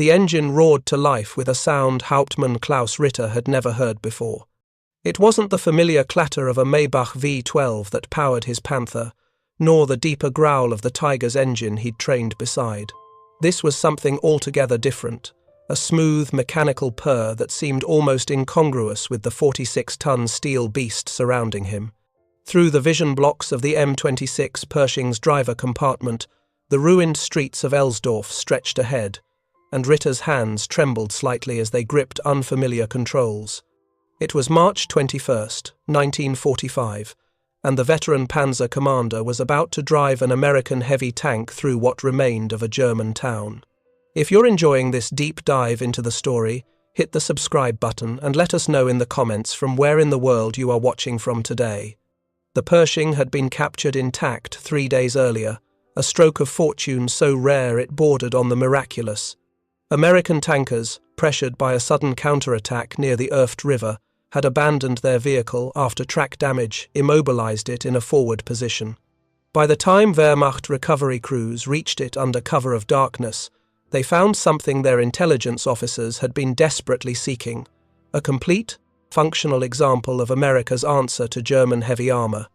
The engine roared to life with a sound Hauptmann Klaus Ritter had never heard before. It wasn't the familiar clatter of a Maybach V12 that powered his Panther, nor the deeper growl of the Tiger's engine he'd trained beside. This was something altogether different, a smooth, mechanical purr that seemed almost incongruous with the 46-ton steel beast surrounding him. Through the vision blocks of the M26 Pershing's driver compartment, the ruined streets of Elsdorf stretched ahead, and Ritter's hands trembled slightly as they gripped unfamiliar controls. It was March 21st, 1945, and the veteran Panzer commander was about to drive an American heavy tank through what remained of a German town. If you're enjoying this deep dive into the story, hit the subscribe button and let us know in the comments from where in the world you are watching from today. The Pershing had been captured intact 3 days earlier, a stroke of fortune so rare it bordered on the miraculous. American tankers, pressured by a sudden counterattack near the Erft River, had abandoned their vehicle after track damage immobilized it in a forward position. By the time Wehrmacht recovery crews reached it under cover of darkness, they found something their intelligence officers had been desperately seeking: a complete, functional example of America's answer to German heavy armor.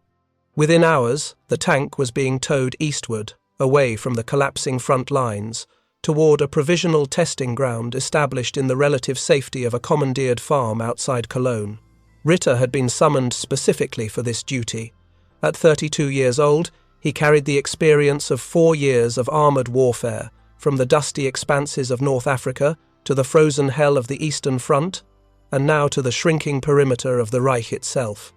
Within hours, the tank was being towed eastward, away from the collapsing front lines, toward a provisional testing ground established in the relative safety of a commandeered farm outside Cologne. Ritter had been summoned specifically for this duty. At 32 years old, he carried the experience of 4 years of armoured warfare, from the dusty expanses of North Africa to the frozen hell of the Eastern Front, and now to the shrinking perimeter of the Reich itself.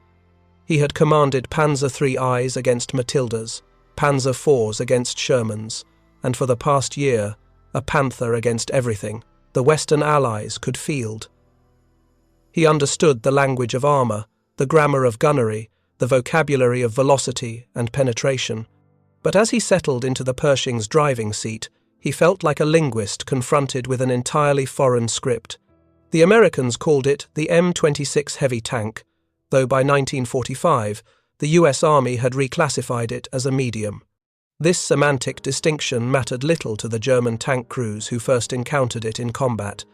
He had commanded Panzer III's against Matildas, Panzer IV's against Shermans, and for the past year, a Panther against everything the Western Allies could field. He understood the language of armour, the grammar of gunnery, the vocabulary of velocity and penetration. But as he settled into the Pershing's driving seat, he felt like a linguist confronted with an entirely foreign script. The Americans called it the M26 heavy tank, though by 1945, the US Army had reclassified it as a medium. This semantic distinction mattered little to the German tank crews who first encountered it in combat.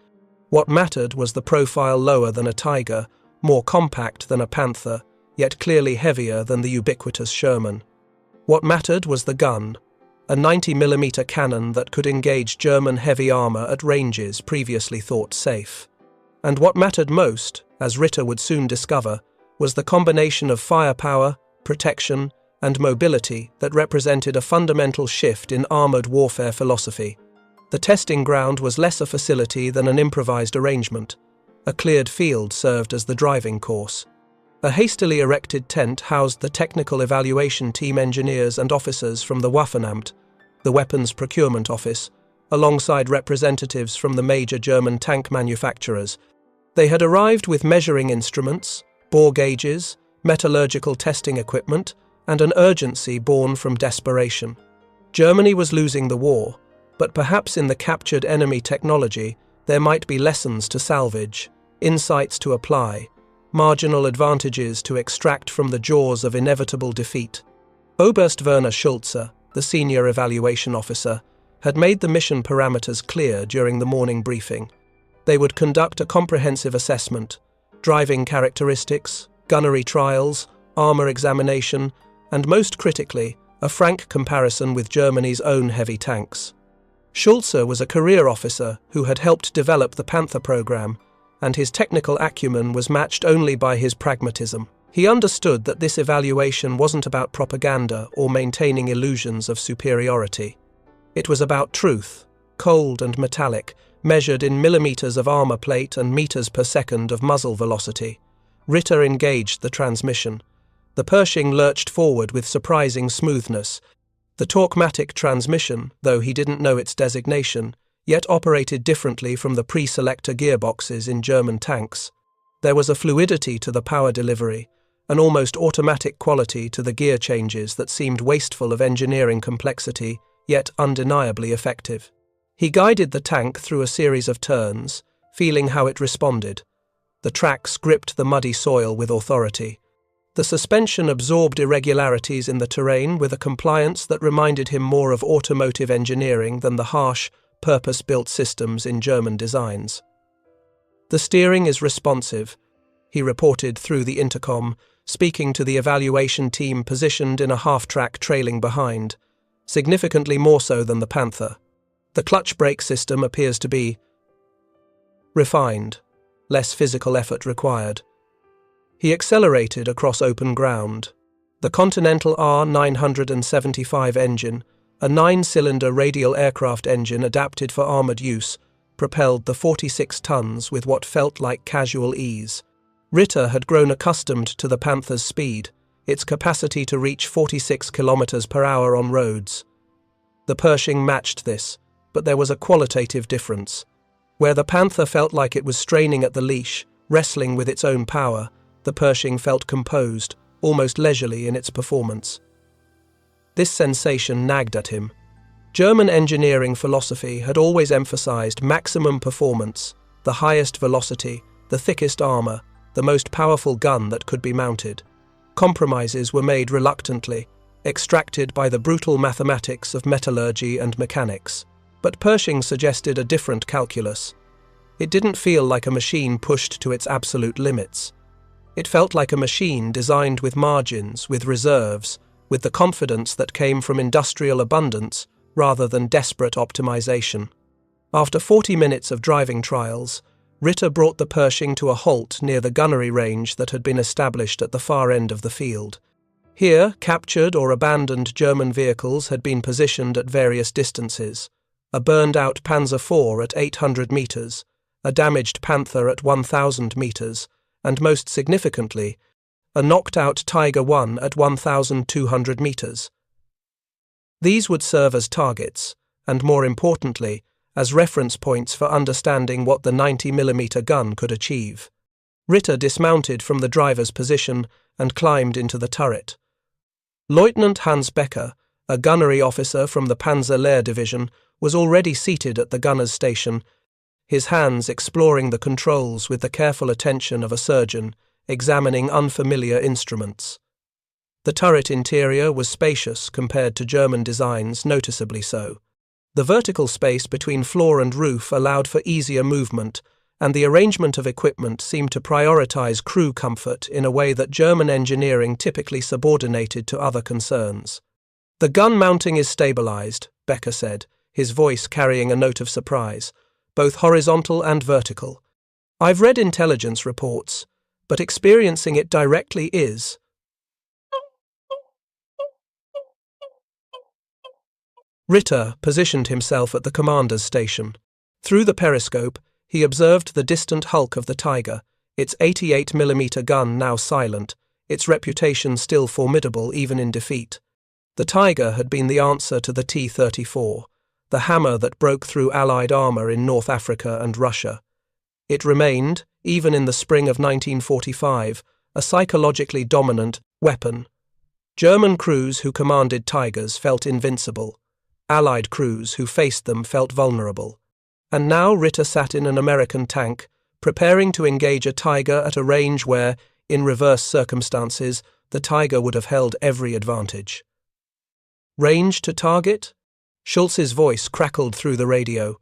What mattered was the profile lower than a Tiger, more compact than a Panther, yet clearly heavier than the ubiquitous Sherman. What mattered was the gun, a 90mm cannon that could engage German heavy armor at ranges previously thought safe. And what mattered most, as Ritter would soon discover, was the combination of firepower, protection, and mobility that represented a fundamental shift in armoured warfare philosophy. The testing ground was less a facility than an improvised arrangement. A cleared field served as the driving course. A hastily erected tent housed the technical evaluation team engineers and officers from the Waffenamt, the Weapons Procurement Office, alongside representatives from the major German tank manufacturers. They had arrived with measuring instruments, bore gauges, metallurgical testing equipment, and an urgency born from desperation. Germany was losing the war, but perhaps in the captured enemy technology there might be lessons to salvage, insights to apply, marginal advantages to extract from the jaws of inevitable defeat. Oberst Werner Schulze, the senior evaluation officer, had made the mission parameters clear during the morning briefing. They would conduct a comprehensive assessment, driving characteristics, gunnery trials, armor examination, and most critically, a frank comparison with Germany's own heavy tanks. Schulze was a career officer who had helped develop the Panther program, and his technical acumen was matched only by his pragmatism. He understood that this evaluation wasn't about propaganda or maintaining illusions of superiority. It was about truth, cold and metallic, measured in millimeters of armor plate and meters per second of muzzle velocity. Ritter engaged the transmission. The Pershing lurched forward with surprising smoothness. The Torquematic transmission, though he didn't know its designation, yet operated differently from the pre-selector gearboxes in German tanks. There was a fluidity to the power delivery, an almost automatic quality to the gear changes that seemed wasteful of engineering complexity, yet undeniably effective. He guided the tank through a series of turns, feeling how it responded. The tracks gripped the muddy soil with authority. The suspension absorbed irregularities in the terrain with a compliance that reminded him more of automotive engineering than the harsh, purpose-built systems in German designs. "The steering is responsive," he reported through the intercom, speaking to the evaluation team positioned in a half-track trailing behind, significantly more so than the Panther. "The clutch brake system appears to be refined, less physical effort required." He accelerated across open ground. The Continental R975 engine, a 9-cylinder radial aircraft engine adapted for armoured use, propelled the 46 tons with what felt like casual ease. Ritter had grown accustomed to the Panther's speed, its capacity to reach 46 kilometers per hour on roads. The Pershing matched this, but there was a qualitative difference. Where the Panther felt like it was straining at the leash, wrestling with its own power, the Pershing felt composed, almost leisurely in its performance. This sensation nagged at him. German engineering philosophy had always emphasized maximum performance, the highest velocity, the thickest armor, the most powerful gun that could be mounted. Compromises were made reluctantly, extracted by the brutal mathematics of metallurgy and mechanics. But Pershing suggested a different calculus. It didn't feel like a machine pushed to its absolute limits. It felt like a machine designed with margins, with reserves, with the confidence that came from industrial abundance rather than desperate optimization. After 40 minutes of driving trials, Ritter brought the Pershing to a halt near the gunnery range that had been established at the far end of the field. Here, captured or abandoned German vehicles had been positioned at various distances. A burned-out Panzerwaffe at 800 meters, a damaged Panther at 1,000 meters, and most significantly, a knocked-out Tiger I at 1,200 meters. These would serve as targets, and more importantly, as reference points for understanding what the 90mm gun could achieve. Ritter dismounted from the driver's position and climbed into the turret. Lieutenant Hans Becker, a gunnery officer from the Panzer Lehr division, was already seated at the gunner's station, his hands exploring the controls with the careful attention of a surgeon, examining unfamiliar instruments. The turret interior was spacious compared to German designs, noticeably so. The vertical space between floor and roof allowed for easier movement, and the arrangement of equipment seemed to prioritize crew comfort in a way that German engineering typically subordinated to other concerns. "The gun mounting is stabilized," Becker said, his voice carrying a note of surprise, both horizontal and vertical. "I've read intelligence reports, but experiencing it directly is." Ritter positioned himself at the commander's station. Through the periscope, he observed the distant hulk of the Tiger, its 88mm gun now silent, its reputation still formidable even in defeat. The Tiger had been the answer to the T-34, the hammer that broke through Allied armor in North Africa and Russia. It remained, even in the spring of 1945, a psychologically dominant weapon. German crews who commanded Tigers felt invincible. Allied crews who faced them felt vulnerable. And now Ritter sat in an American tank, preparing to engage a Tiger at a range where, in reverse circumstances, the Tiger would have held every advantage. "Range to target?" Schultz's voice crackled through the radio.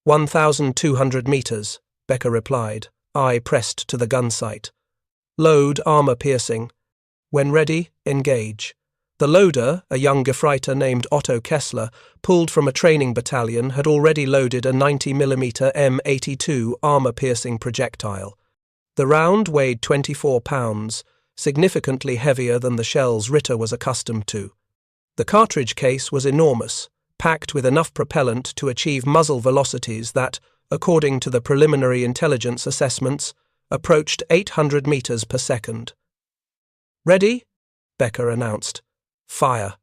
1,200 meters, Becker replied, eye pressed to the gun sight. "Load armor-piercing. When ready, engage." The loader, a young Gefreiter named Otto Kessler, pulled from a training battalion, had already loaded a 90mm M82 armor-piercing projectile. The round weighed 24 pounds, significantly heavier than the shells Ritter was accustomed to. The cartridge case was enormous, packed with enough propellant to achieve muzzle velocities that, according to the preliminary intelligence assessments, approached 800 meters per second. "Ready?" Becker announced. "Fire."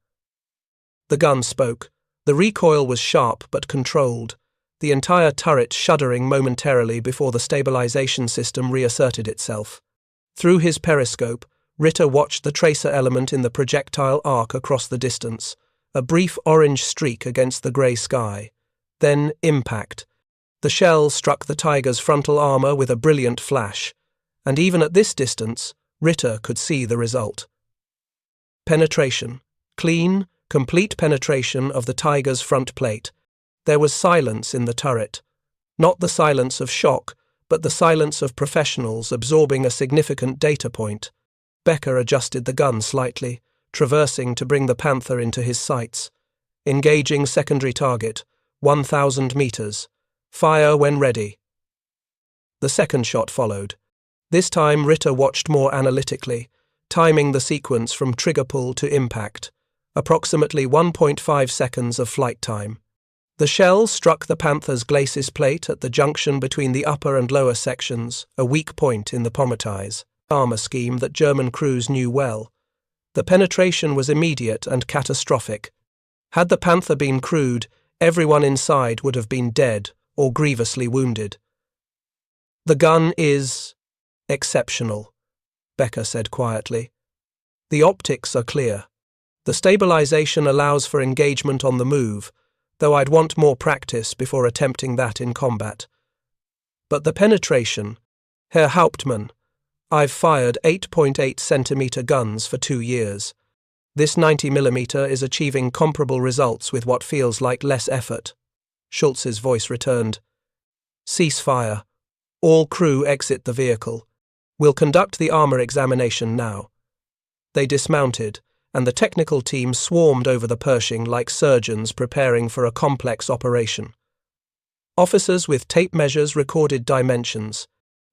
The gun spoke. The recoil was sharp but controlled, the entire turret shuddering momentarily before the stabilization system reasserted itself. Through his periscope, Ritter watched the tracer element in the projectile arc across the distance, a brief orange streak against the grey sky. Then impact. The shell struck the Tiger's frontal armor with a brilliant flash, and even at this distance, Ritter could see the result. Penetration. Clean, complete penetration of the Tiger's front plate. There was silence in the turret. Not the silence of shock, but the silence of professionals absorbing a significant data point. Becker adjusted the gun slightly, traversing to bring the Panther into his sights. Engaging secondary target, 1,000 meters. Fire when ready. The second shot followed. This time Ritter watched more analytically, timing the sequence from trigger pull to impact. Approximately 1.5 seconds of flight time. The shell struck the Panther's glacis plate at the junction between the upper and lower sections, a weak point in the pomatyes armor scheme that German crews knew well. The penetration was immediate and catastrophic. Had the Panther been crewed, everyone inside would have been dead or grievously wounded. The gun is exceptional, Becker said quietly. The optics are clear. The stabilization allows for engagement on the move, though I'd want more practice before attempting that in combat. But the penetration, Herr Hauptmann, I've fired 8.8 centimeter guns for 2 years. This 90mm is achieving comparable results with what feels like less effort. Schultz's voice returned. Cease fire. All crew exit the vehicle. We'll conduct the armor examination now. They dismounted, and the technical team swarmed over the Pershing like surgeons preparing for a complex operation. Officers with tape measures recorded dimensions.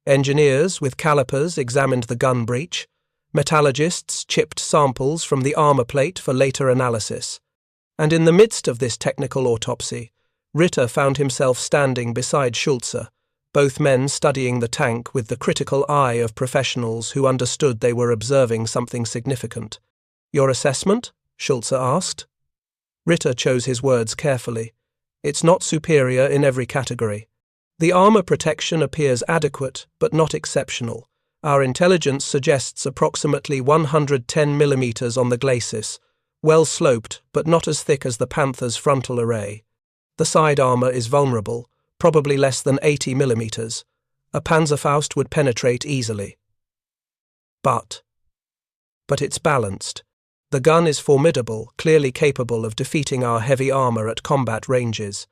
Engineers with calipers examined the gun breech. Metallurgists chipped samples from the armor plate for later analysis. And in the midst of this technical autopsy, Ritter found himself standing beside Schulze, both men studying the tank with the critical eye of professionals who understood they were observing something significant. Your assessment? Schulze asked. Ritter chose his words carefully. It's not superior in every category. The armor protection appears adequate, but not exceptional. Our intelligence suggests approximately 110 millimeters on the glacis, well sloped, but not as thick as the Panther's frontal array. The side armor is vulnerable, probably less than 80 millimeters. A Panzerwaffe would penetrate easily. But it's balanced. The gun is formidable, clearly capable of defeating our heavy armor at combat ranges.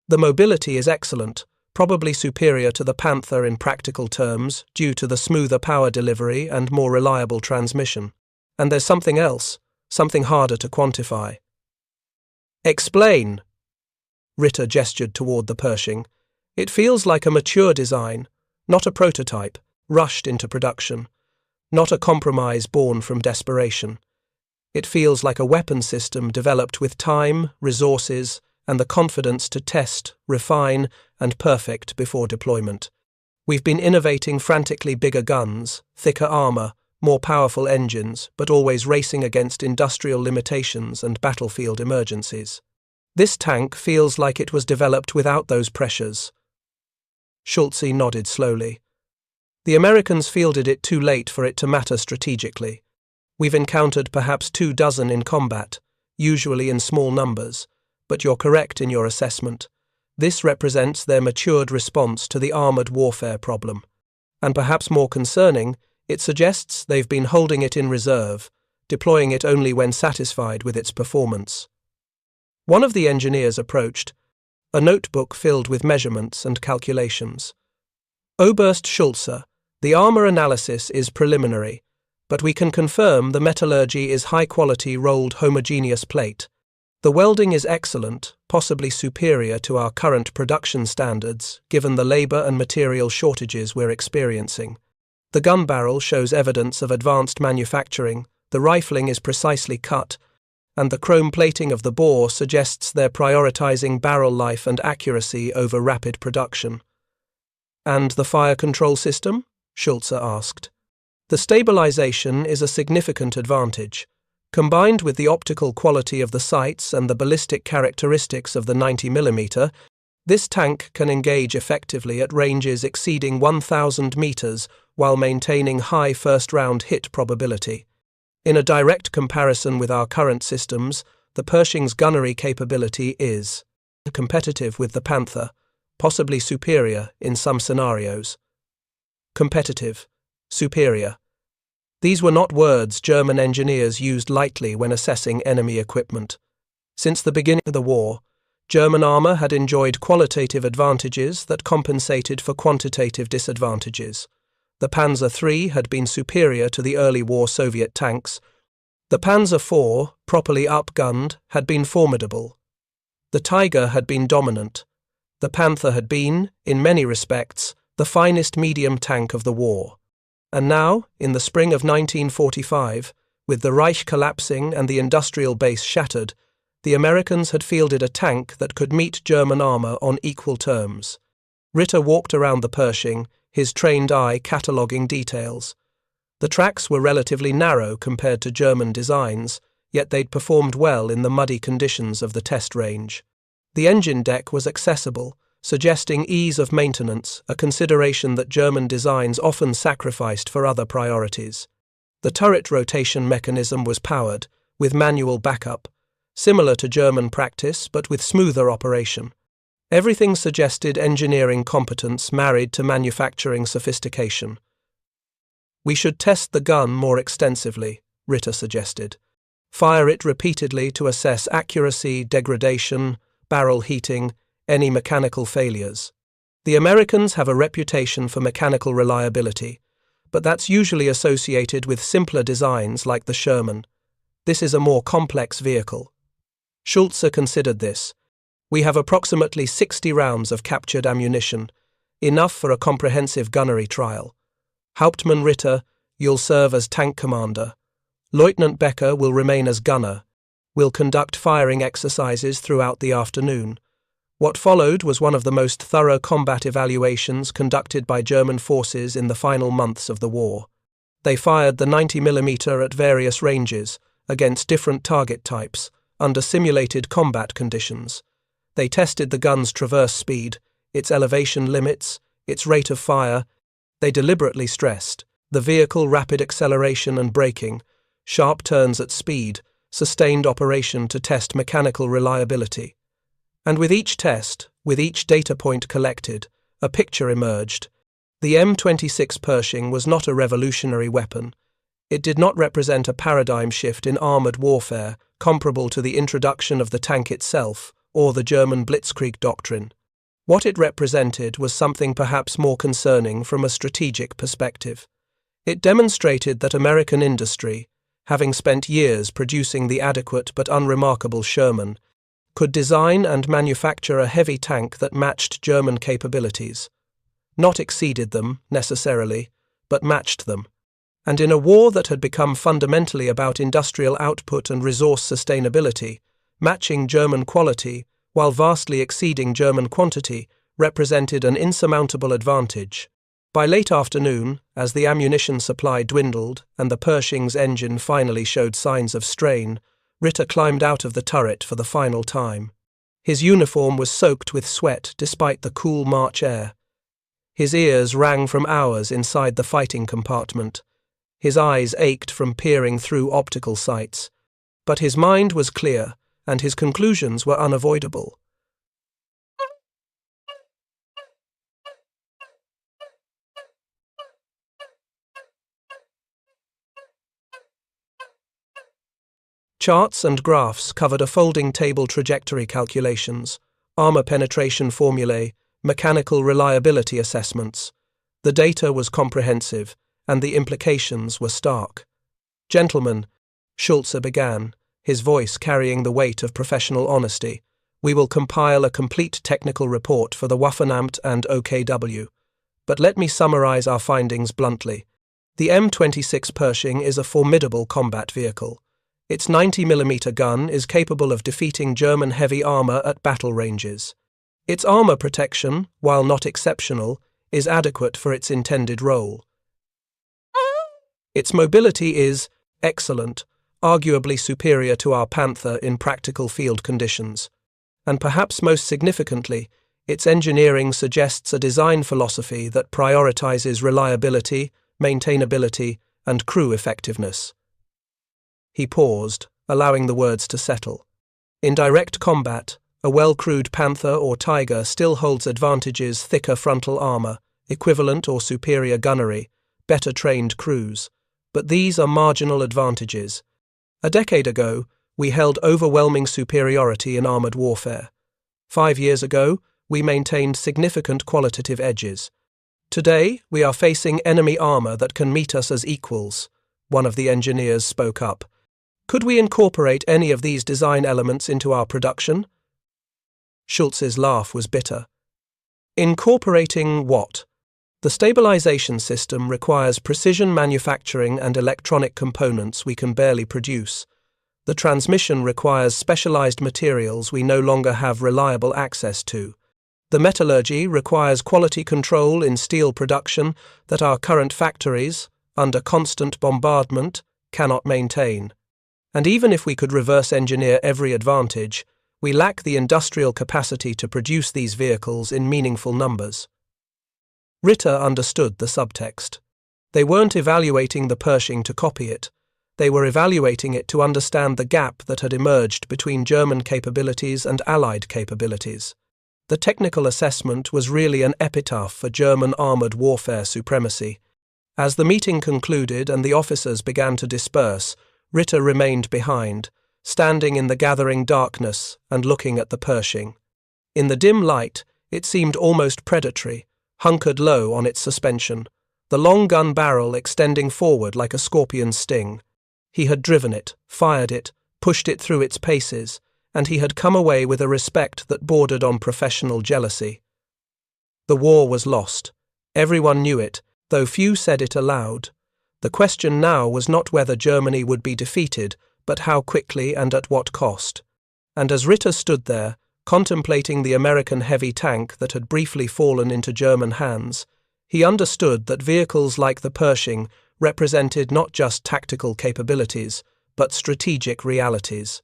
The mobility is excellent, probably superior to the Panther in practical terms due to the smoother power delivery and more reliable transmission. And there's something else, something harder to quantify. Explain! Ritter gestured toward the Pershing. It feels like a mature design, not a prototype, rushed into production, not a compromise born from desperation. It feels like a weapon system developed with time, resources, and the confidence to test, refine, and perfect before deployment. We've been innovating frantically bigger guns, thicker armor, more powerful engines, but always racing against industrial limitations and battlefield emergencies. This tank feels like it was developed without those pressures. Schulze nodded slowly. The Americans fielded it too late for it to matter strategically. We've encountered perhaps 24 in combat, usually in small numbers, but you're correct in your assessment. This represents their matured response to the armored warfare problem. And perhaps more concerning, it suggests they've been holding it in reserve, deploying it only when satisfied with its performance. One of the engineers approached, a notebook filled with measurements and calculations. Oberst Schulze, the armor analysis is preliminary, but we can confirm the metallurgy is high-quality rolled homogeneous plate. The welding is excellent, possibly superior to our current production standards, given the labor and material shortages we're experiencing. The gun barrel shows evidence of advanced manufacturing, the rifling is precisely cut, and the chrome plating of the bore suggests they're prioritizing barrel life and accuracy over rapid production. And the fire control system? Schulze asked. The stabilization is a significant advantage. Combined with the optical quality of the sights and the ballistic characteristics of the 90mm, this tank can engage effectively at ranges exceeding 1,000 meters while maintaining high first-round hit probability. In a direct comparison with our current systems, the Pershing's gunnery capability is competitive with the Panther, possibly superior in some scenarios. Competitive, superior. These were not words German engineers used lightly when assessing enemy equipment. Since the beginning of the war, German armor had enjoyed qualitative advantages that compensated for quantitative disadvantages. The Panzer III had been superior to the early war Soviet tanks. The Panzer IV, properly upgunned, had been formidable. The Tiger had been dominant. The Panther had been, in many respects, the finest medium tank of the war. And now, in the spring of 1945, with the Reich collapsing and the industrial base shattered, the Americans had fielded a tank that could meet German armor on equal terms. Ritter walked around the Pershing, his trained eye cataloguing details. The tracks were relatively narrow compared to German designs, yet they'd performed well in the muddy conditions of the test range. The engine deck was accessible, suggesting ease of maintenance, a consideration that German designs often sacrificed for other priorities. The turret rotation mechanism was powered, with manual backup, similar to German practice but with smoother operation. Everything suggested engineering competence married to manufacturing sophistication. "We should test the gun more extensively," Ritter suggested. "Fire it repeatedly to assess accuracy, degradation, barrel heating, any mechanical failures. The Americans have a reputation for mechanical reliability, but that's usually associated with simpler designs like the Sherman. This is a more complex vehicle." Schulze considered this. "We have approximately 60 rounds of captured ammunition, enough for a comprehensive gunnery trial. Hauptmann Ritter, you'll serve as tank commander. Lieutenant Becker will remain as gunner. We'll conduct firing exercises throughout the afternoon." What followed was one of the most thorough combat evaluations conducted by German forces in the final months of the war. They fired the 90mm at various ranges, against different target types, under simulated combat conditions. They tested the gun's traverse speed, its elevation limits, its rate of fire. They deliberately stressed the vehicle rapid acceleration and braking, sharp turns at speed, sustained operation to test mechanical reliability. And with each test, with each data point collected, a picture emerged. The M26 Pershing was not a revolutionary weapon. It did not represent a paradigm shift in armored warfare comparable to the introduction of the tank itself or the German Blitzkrieg doctrine. What it represented was something perhaps more concerning from a strategic perspective. It demonstrated that American industry, having spent years producing the adequate but unremarkable Sherman, could design and manufacture a heavy tank that matched German capabilities. Not exceeded them, necessarily, but matched them. And in a war that had become fundamentally about industrial output and resource sustainability, matching German quality, while vastly exceeding German quantity, represented an insurmountable advantage. By late afternoon, as the ammunition supply dwindled and the Pershing's engine finally showed signs of strain, Ritter climbed out of the turret for the final time. His uniform was soaked with sweat despite the cool March air. His ears rang from hours inside the fighting compartment. His eyes ached from peering through optical sights. But his mind was clear, and his conclusions were unavoidable. Charts and graphs covered a folding table trajectory calculations, armor penetration formulae, mechanical reliability assessments. The data was comprehensive, and the implications were stark. "Gentlemen," Schulze began, his voice carrying the weight of professional honesty, "we will compile a complete technical report for the Waffenamt and OKW. But let me summarize our findings bluntly. The M26 Pershing is a formidable combat vehicle. Its 90mm gun is capable of defeating German heavy armor at battle ranges. Its armor protection, while not exceptional, is adequate for its intended role. Its mobility is excellent, arguably superior to our Panther in practical field conditions. And perhaps most significantly, its engineering suggests a design philosophy that prioritizes reliability, maintainability, and crew effectiveness." He paused, allowing the words to settle. In direct combat, a well-crewed Panther or Tiger still holds advantages: thicker frontal armor, equivalent or superior gunnery, better trained crews. But these are marginal advantages. A decade ago, we held overwhelming superiority in armored warfare. 5 years ago, we maintained significant qualitative edges. Today, we are facing enemy armor that can meet us as equals, one of the engineers spoke up. Could we incorporate any of these design elements into our production? Schultz's laugh was bitter. Incorporating what? The stabilization system requires precision manufacturing and electronic components we can barely produce. The transmission requires specialized materials we no longer have reliable access to. The metallurgy requires quality control in steel production that our current factories, under constant bombardment, cannot maintain. And even if we could reverse engineer every advantage, we lack the industrial capacity to produce these vehicles in meaningful numbers. Ritter understood the subtext. They weren't evaluating the Pershing to copy it. They were evaluating it to understand the gap that had emerged between German capabilities and Allied capabilities. The technical assessment was really an epitaph for German armoured warfare supremacy. As the meeting concluded and the officers began to disperse, Ritter remained behind, standing in the gathering darkness and looking at the Pershing. In the dim light, it seemed almost predatory, hunkered low on its suspension, the long gun barrel extending forward like a scorpion's sting. He had driven it, fired it, pushed it through its paces, and he had come away with a respect that bordered on professional jealousy. The war was lost. Everyone knew it, though few said it aloud. The question now was not whether Germany would be defeated, but how quickly and at what cost. And as Ritter stood there, contemplating the American heavy tank that had briefly fallen into German hands, he understood that vehicles like the Pershing represented not just tactical capabilities, but strategic realities.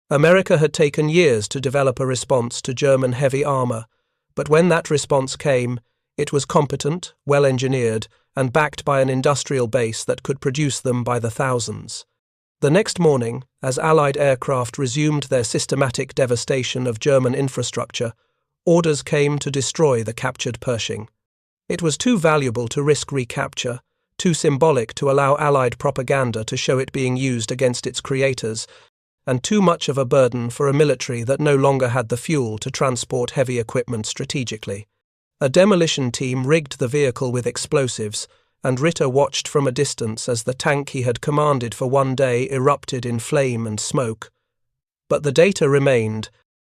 America had taken years to develop a response to German heavy armor, but when that response came, it was competent, well-engineered, and backed by an industrial base that could produce them by the thousands. The next morning, as Allied aircraft resumed their systematic devastation of German infrastructure, orders came to destroy the captured Pershing. It was too valuable to risk recapture, too symbolic to allow Allied propaganda to show it being used against its creators, and too much of a burden for a military that no longer had the fuel to transport heavy equipment strategically. A demolition team rigged the vehicle with explosives, and Ritter watched from a distance as the tank he had commanded for one day erupted in flame and smoke. But the data remained.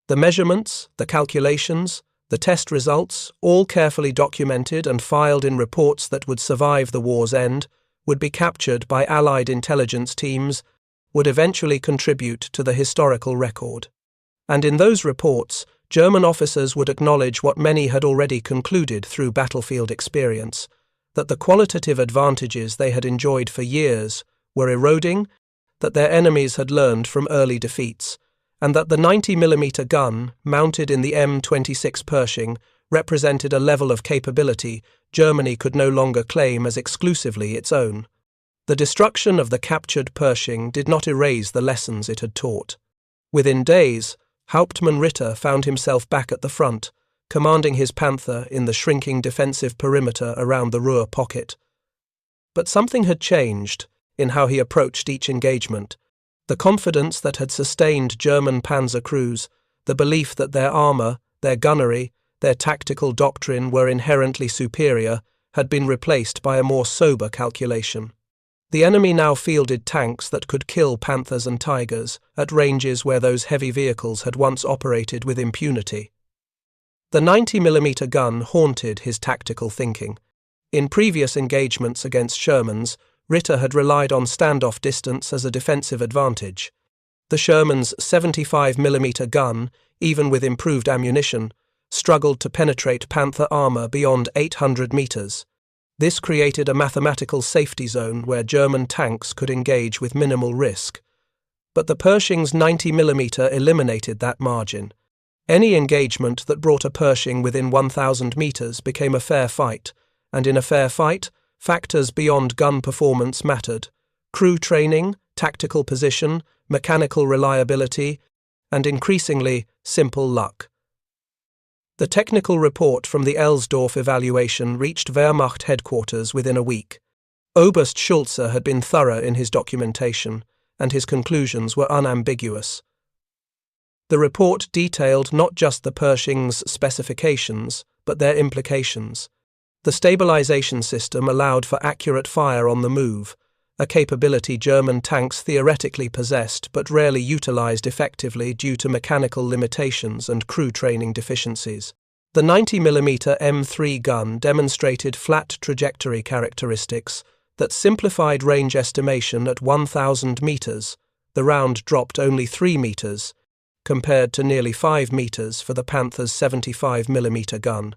The measurements, the calculations, the test results, all carefully documented and filed in reports that would survive the war's end, would be captured by Allied intelligence teams, would eventually contribute to the historical record. And in those reports, German officers would acknowledge what many had already concluded through battlefield experience, that the qualitative advantages they had enjoyed for years were eroding, that their enemies had learned from early defeats, and that the 90mm gun, mounted in the M26 Pershing, represented a level of capability Germany could no longer claim as exclusively its own. The destruction of the captured Pershing did not erase the lessons it had taught. Within days, Hauptmann Ritter found himself back at the front, commanding his Panther in the shrinking defensive perimeter around the Ruhr pocket. But something had changed in how he approached each engagement. The confidence that had sustained German panzer crews, the belief that their armor, their gunnery, their tactical doctrine were inherently superior, had been replaced by a more sober calculation. The enemy now fielded tanks that could kill Panthers and Tigers at ranges where those heavy vehicles had once operated with impunity. The 90mm gun haunted his tactical thinking. In previous engagements against Shermans, Ritter had relied on standoff distance as a defensive advantage. The Sherman's 75mm gun, even with improved ammunition, struggled to penetrate Panther armor beyond 800 meters. This created a mathematical safety zone where German tanks could engage with minimal risk. But the Pershing's 90mm eliminated that margin. Any engagement that brought a Pershing within 1,000 meters became a fair fight, and in a fair fight, factors beyond gun performance mattered: crew training, tactical position, mechanical reliability, and increasingly, simple luck. The technical report from the Elsdorf evaluation reached Wehrmacht headquarters within a week. Oberst Schulze had been thorough in his documentation, and his conclusions were unambiguous. The report detailed not just the Pershing's specifications, but their implications. The stabilization system allowed for accurate fire on the move, a capability German tanks theoretically possessed but rarely utilized effectively due to mechanical limitations and crew training deficiencies. The 90mm M3 gun demonstrated flat trajectory characteristics that simplified range estimation at 1,000 meters. The round dropped only 3 meters, compared to nearly 5 meters for the Panther's 75mm gun.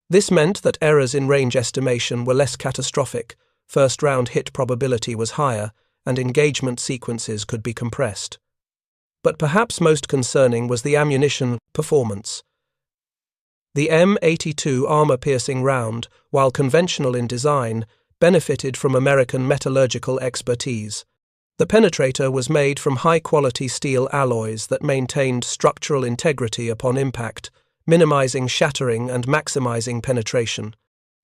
This meant that errors in range estimation were less catastrophic, first-round hit probability was higher, and engagement sequences could be compressed. But perhaps most concerning was the ammunition performance. The M82 armor-piercing round, while conventional in design, benefited from American metallurgical expertise. The penetrator was made from high-quality steel alloys that maintained structural integrity upon impact, minimizing shattering and maximizing penetration.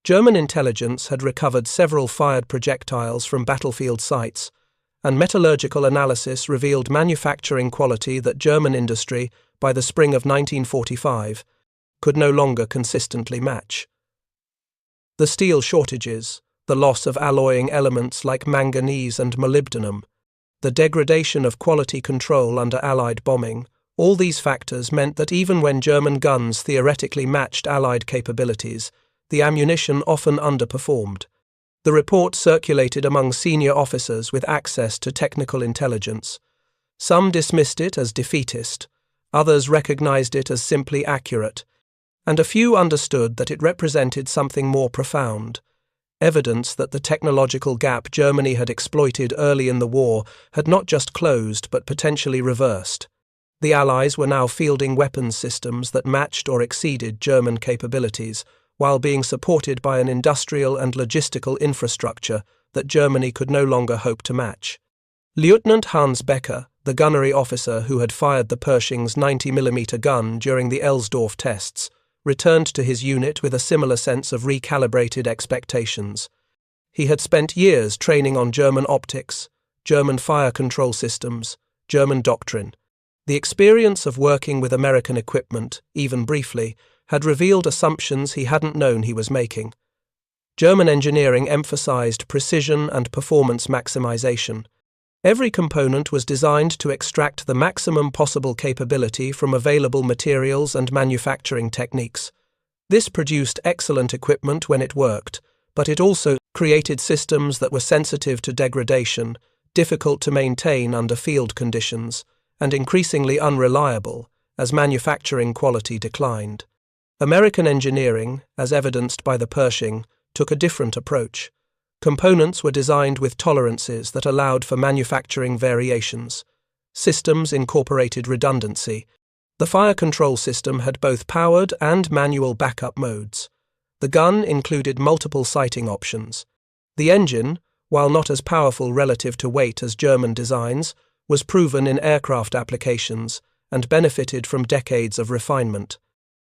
German intelligence had recovered several fired projectiles from battlefield sites, and metallurgical analysis revealed manufacturing quality that German industry, by the spring of 1945, could no longer consistently match. The steel shortages, the loss of alloying elements like manganese and molybdenum, the degradation of quality control under Allied bombing, all these factors meant that even when German guns theoretically matched Allied capabilities, the ammunition often underperformed. The report circulated among senior officers with access to technical intelligence. Some dismissed it as defeatist, others recognized it as simply accurate, and a few understood that it represented something more profound, evidence that the technological gap Germany had exploited early in the war had not just closed but potentially reversed. The Allies were now fielding weapons systems that matched or exceeded German capabilities, while being supported by an industrial and logistical infrastructure that Germany could no longer hope to match. Lieutenant Hans Becker, the gunnery officer who had fired the Pershing's 90mm gun during the Elsdorf tests, returned to his unit with a similar sense of recalibrated expectations. He had spent years training on German optics, German fire control systems, German doctrine. The experience of working with American equipment, even briefly, had revealed assumptions he hadn't known he was making. German engineering emphasized precision and performance maximization. Every component was designed to extract the maximum possible capability from available materials and manufacturing techniques. This produced excellent equipment when it worked, but it also created systems that were sensitive to degradation, difficult to maintain under field conditions, and increasingly unreliable as manufacturing quality declined. American engineering, as evidenced by the Pershing, took a different approach. Components were designed with tolerances that allowed for manufacturing variations. Systems incorporated redundancy. The fire control system had both powered and manual backup modes. The gun included multiple sighting options. The engine, while not as powerful relative to weight as German designs, was proven in aircraft applications and benefited from decades of refinement.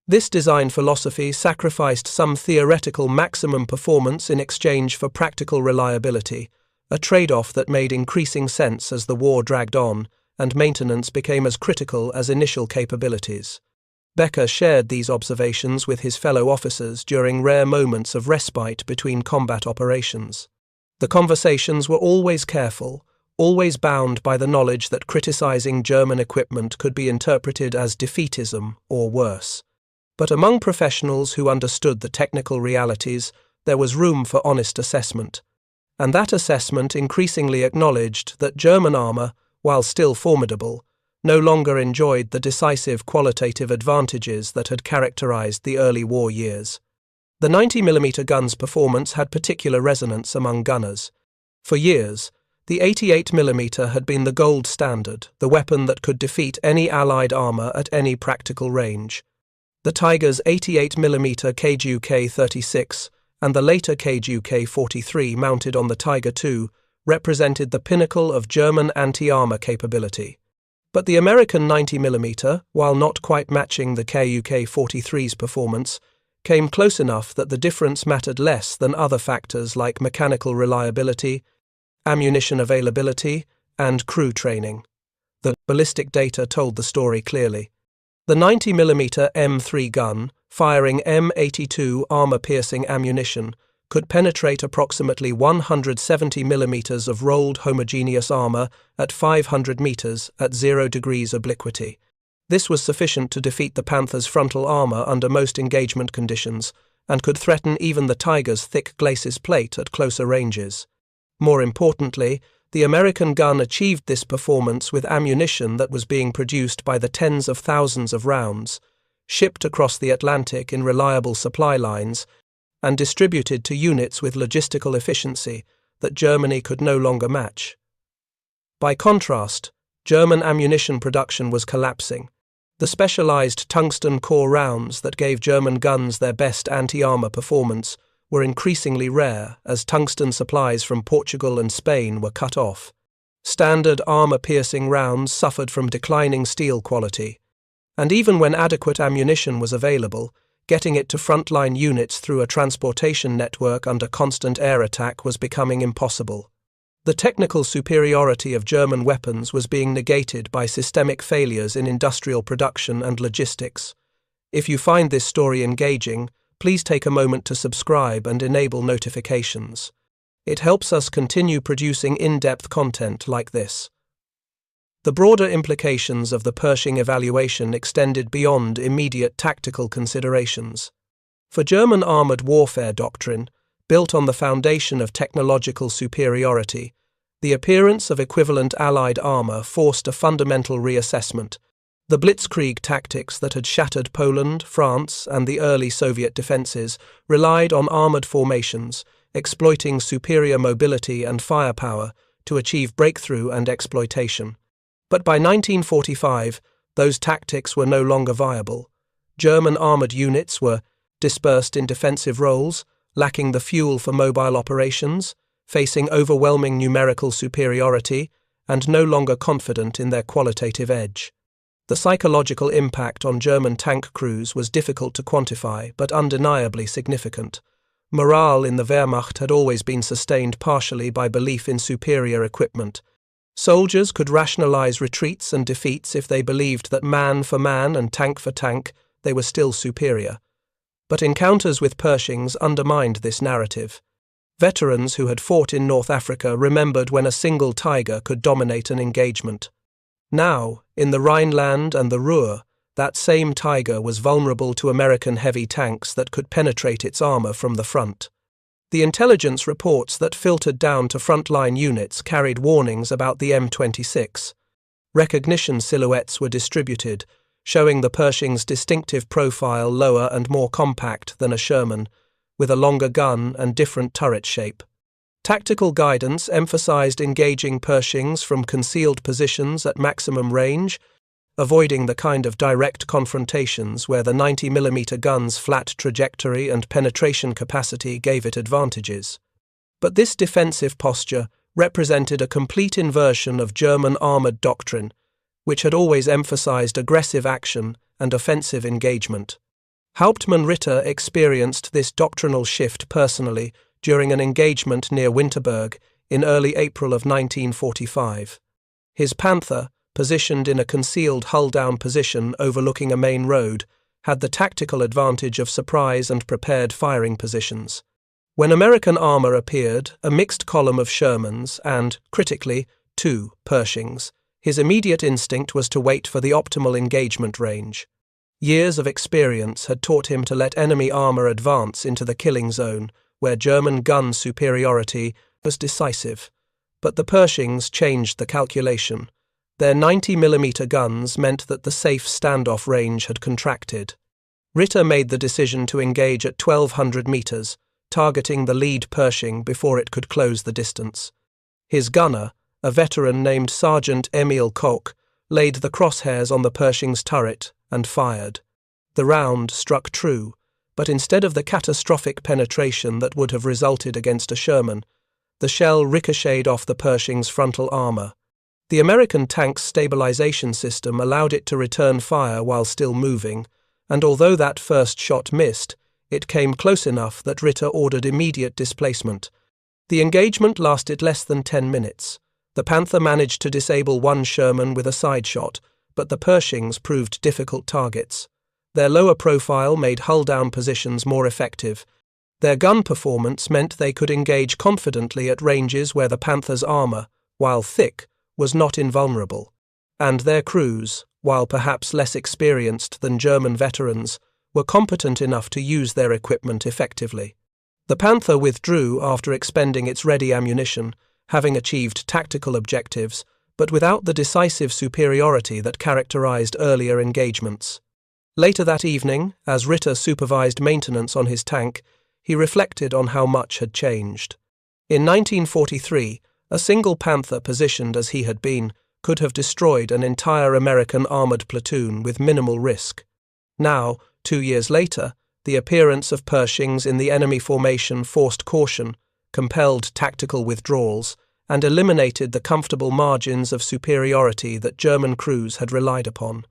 This design philosophy sacrificed some theoretical maximum performance in exchange for practical reliability, a trade-off that made increasing sense as the war dragged on and maintenance became as critical as initial capabilities. Becker shared these observations with his fellow officers during rare moments of respite between combat operations. The conversations were always careful, always bound by the knowledge that criticizing German equipment could be interpreted as defeatism or worse. But among professionals who understood the technical realities, there was room for honest assessment. And that assessment increasingly acknowledged that German armor, while still formidable, no longer enjoyed the decisive qualitative advantages that had characterized the early war years. The 90mm gun's performance had particular resonance among gunners. For years, the 88mm had been the gold standard, the weapon that could defeat any Allied armor at any practical range. The Tiger's 88mm KGU-K36 and the later KGU-K43 mounted on the Tiger II represented the pinnacle of German anti-armor capability. But the American 90mm, while not quite matching the KGU-K43's performance, came close enough that the difference mattered less than other factors like mechanical reliability, ammunition availability, and crew training. The ballistic data told the story clearly. The 90mm M3 gun, firing M82 armor-piercing ammunition, could penetrate approximately 170mm of rolled homogeneous armor at 500 meters at 0 degrees obliquity. This was sufficient to defeat the Panther's frontal armor under most engagement conditions, and could threaten even the Tiger's thick glacis plate at closer ranges. More importantly, the American gun achieved this performance with ammunition that was being produced by the tens of thousands of rounds, shipped across the Atlantic in reliable supply lines, and distributed to units with logistical efficiency that Germany could no longer match. By contrast, German ammunition production was collapsing. The specialized tungsten core rounds that gave German guns their best anti-armor performance were increasingly rare as tungsten supplies from Portugal and Spain were cut off. Standard armor-piercing rounds suffered from declining steel quality, and even when adequate ammunition was available, getting it to frontline units through a transportation network under constant air attack was becoming impossible. The technical superiority of German weapons was being negated by systemic failures in industrial production and logistics. If you find this story engaging, please take a moment to subscribe and enable notifications. It helps us continue producing in-depth content like this. The broader implications of the Pershing evaluation extended beyond immediate tactical considerations. For German armored warfare doctrine, built on the foundation of technological superiority, the appearance of equivalent Allied armor forced a fundamental reassessment. The blitzkrieg tactics that had shattered Poland, France, and the early Soviet defenses relied on armored formations, exploiting superior mobility and firepower to achieve breakthrough and exploitation. But by 1945, those tactics were no longer viable. German armored units were dispersed in defensive roles, lacking the fuel for mobile operations, facing overwhelming numerical superiority, and no longer confident in their qualitative edge. The psychological impact on German tank crews was difficult to quantify, but undeniably significant. Morale in the Wehrmacht had always been sustained partially by belief in superior equipment. Soldiers could rationalize retreats and defeats if they believed that man for man and tank for tank, they were still superior. But encounters with Pershings undermined this narrative. Veterans who had fought in North Africa remembered when a single Tiger could dominate an engagement. Now, in the Rhineland and the Ruhr, that same Tiger was vulnerable to American heavy tanks that could penetrate its armor from the front. The intelligence reports that filtered down to frontline units carried warnings about the M26. Recognition silhouettes were distributed, showing the Pershing's distinctive profile lower and more compact than a Sherman, with a longer gun and different turret shape. Tactical guidance emphasized engaging Pershings from concealed positions at maximum range, avoiding the kind of direct confrontations where the 90mm gun's flat trajectory and penetration capacity gave it advantages. But this defensive posture represented a complete inversion of German armored doctrine, which had always emphasized aggressive action and offensive engagement. Hauptmann Ritter experienced this doctrinal shift personally during an engagement near Winterberg in early April of 1945. His Panther, positioned in a concealed hull-down position overlooking a main road, had the tactical advantage of surprise and prepared firing positions. When American armor appeared, a mixed column of Shermans and, critically, 2 Pershings, his immediate instinct was to wait for the optimal engagement range. Years of experience had taught him to let enemy armor advance into the killing zone, where German gun superiority was decisive. But the Pershings changed the calculation. Their 90mm guns meant that the safe standoff range had contracted. Ritter made the decision to engage at 1,200 meters, targeting the lead Pershing before it could close the distance. His gunner, a veteran named Sergeant Emil Koch, laid the crosshairs on the Pershing's turret and fired. The round struck true, but instead of the catastrophic penetration that would have resulted against a Sherman, the shell ricocheted off the Pershing's frontal armor. The American tank's stabilization system allowed it to return fire while still moving, and although that first shot missed, it came close enough that Ritter ordered immediate displacement. The engagement lasted less than 10 minutes. The Panther managed to disable one Sherman with a side shot, but the Pershings proved difficult targets. Their lower profile made hull-down positions more effective. Their gun performance meant they could engage confidently at ranges where the Panthers' armor, while thick, was not invulnerable. And their crews, while perhaps less experienced than German veterans, were competent enough to use their equipment effectively. The Panther withdrew after expending its ready ammunition, having achieved tactical objectives, but without the decisive superiority that characterized earlier engagements. Later that evening, as Ritter supervised maintenance on his tank, he reflected on how much had changed. In 1943, a single Panther positioned as he had been could have destroyed an entire American armored platoon with minimal risk. Now, 2 years later, the appearance of Pershings in the enemy formation forced caution, compelled tactical withdrawals, and eliminated the comfortable margins of superiority that German crews had relied upon.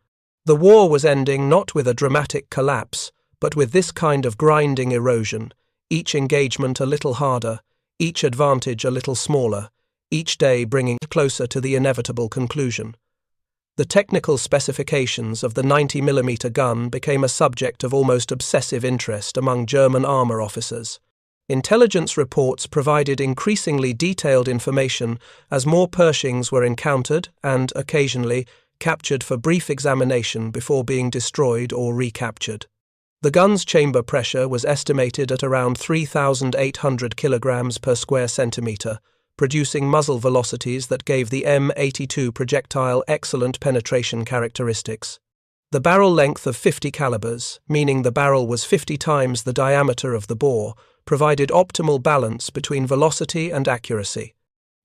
The war was ending not with a dramatic collapse, but with this kind of grinding erosion, each engagement a little harder, each advantage a little smaller, each day bringing closer to the inevitable conclusion. The technical specifications of the 90mm gun became a subject of almost obsessive interest among German armor officers. Intelligence reports provided increasingly detailed information as more Pershings were encountered and, occasionally, captured for brief examination before being destroyed or recaptured. The gun's chamber pressure was estimated at around 3,800 kilograms per square centimeter, producing muzzle velocities that gave the M82 projectile excellent penetration characteristics. The barrel length of 50 calibers, meaning the barrel was 50 times the diameter of the bore, provided optimal balance between velocity and accuracy.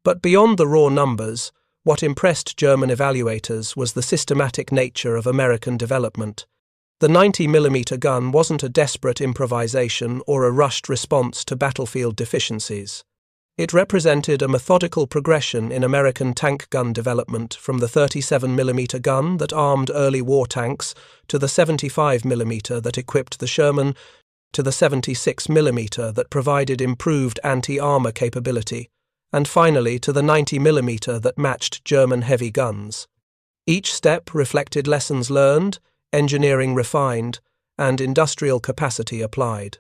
But beyond the raw numbers, what impressed German evaluators was the systematic nature of American development. The 90mm gun wasn't a desperate improvisation or a rushed response to battlefield deficiencies. It represented a methodical progression in American tank gun development from the 37mm gun that armed early war tanks to the 75mm that equipped the Sherman to the 76mm that provided improved anti-armor capability, and finally to the 90mm that matched German heavy guns. Each step reflected lessons learned, engineering refined, and industrial capacity applied.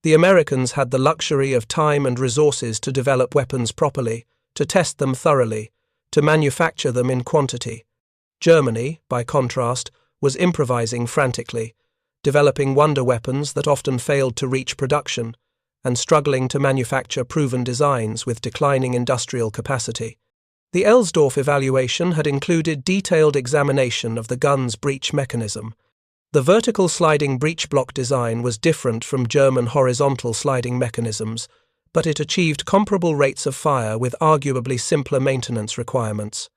The Americans had the luxury of time and resources to develop weapons properly, to test them thoroughly, to manufacture them in quantity. Germany, by contrast, was improvising frantically, developing wonder weapons that often failed to reach production, and struggling to manufacture proven designs with declining industrial capacity. The Elsdorf evaluation had included detailed examination of the gun's breech mechanism. The vertical sliding breech block design was different from German horizontal sliding mechanisms, but it achieved comparable rates of fire with arguably simpler maintenance requirements.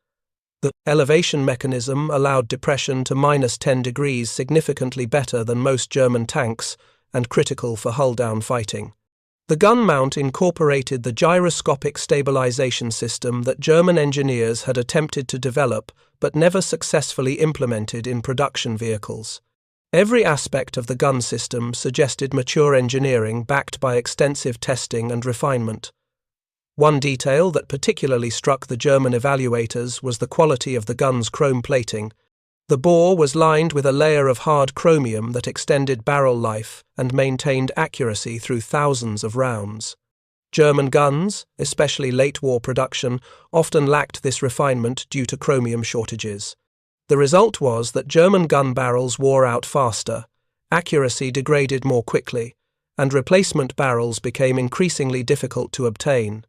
The elevation mechanism allowed depression to -10 degrees, significantly better than most German tanks and critical for hull-down fighting. The gun mount incorporated the gyroscopic stabilization system that German engineers had attempted to develop but never successfully implemented in production vehicles. Every aspect of the gun system suggested mature engineering backed by extensive testing and refinement. One detail that particularly struck the German evaluators was the quality of the gun's chrome plating. The bore was lined with a layer of hard chromium that extended barrel life and maintained accuracy through thousands of rounds. German guns, especially late-war production, often lacked this refinement due to chromium shortages. The result was that German gun barrels wore out faster, accuracy degraded more quickly, and replacement barrels became increasingly difficult to obtain.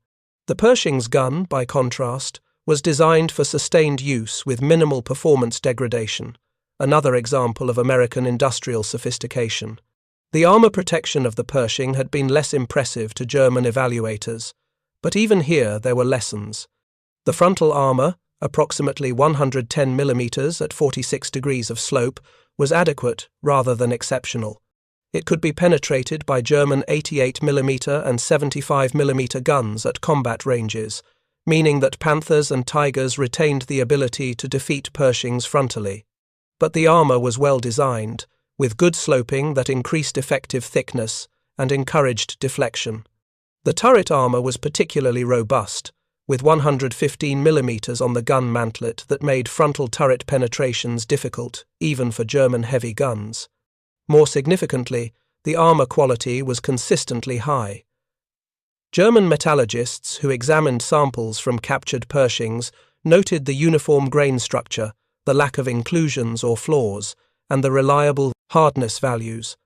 The Pershing's gun, by contrast, was designed for sustained use with minimal performance degradation, another example of American industrial sophistication. The armor protection of the Pershing had been less impressive to German evaluators, but even here there were lessons. The frontal armor, approximately 110 mm at 46 degrees of slope, was adequate rather than exceptional. It could be penetrated by German 88mm and 75mm guns at combat ranges, meaning that Panthers and Tigers retained the ability to defeat Pershings frontally. But the armor was well designed, with good sloping that increased effective thickness and encouraged deflection. The turret armor was particularly robust, with 115mm on the gun mantlet that made frontal turret penetrations difficult, even for German heavy guns. More significantly, the armor quality was consistently high. German metallurgists who examined samples from captured Pershings noted the uniform grain structure, the lack of inclusions or flaws, and the reliable hardness values.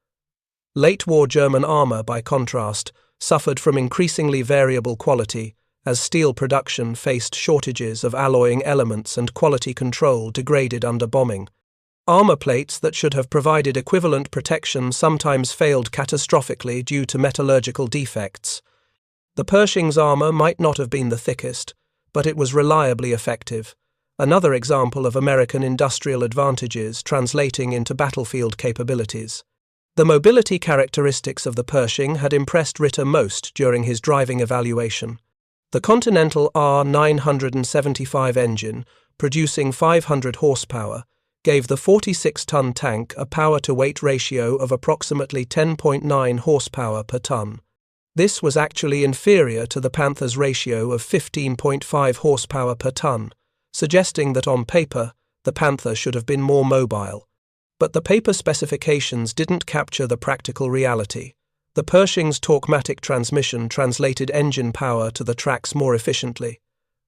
Late-war German armor, by contrast, suffered from increasingly variable quality, as steel production faced shortages of alloying elements and quality control degraded under bombing. Armor plates that should have provided equivalent protection sometimes failed catastrophically due to metallurgical defects. The Pershing's armor might not have been the thickest, but it was reliably effective, another example of American industrial advantages translating into battlefield capabilities. The mobility characteristics of the Pershing had impressed Ritter most during his driving evaluation. The Continental R975 engine, producing 500 horsepower, gave the 46-ton tank a power-to-weight ratio of approximately 10.9 horsepower per ton. This was actually inferior to the Panther's ratio of 15.5 horsepower per ton, suggesting that on paper, the Panther should have been more mobile. But the paper specifications didn't capture the practical reality. The Pershing's torquematic transmission translated engine power to the tracks more efficiently.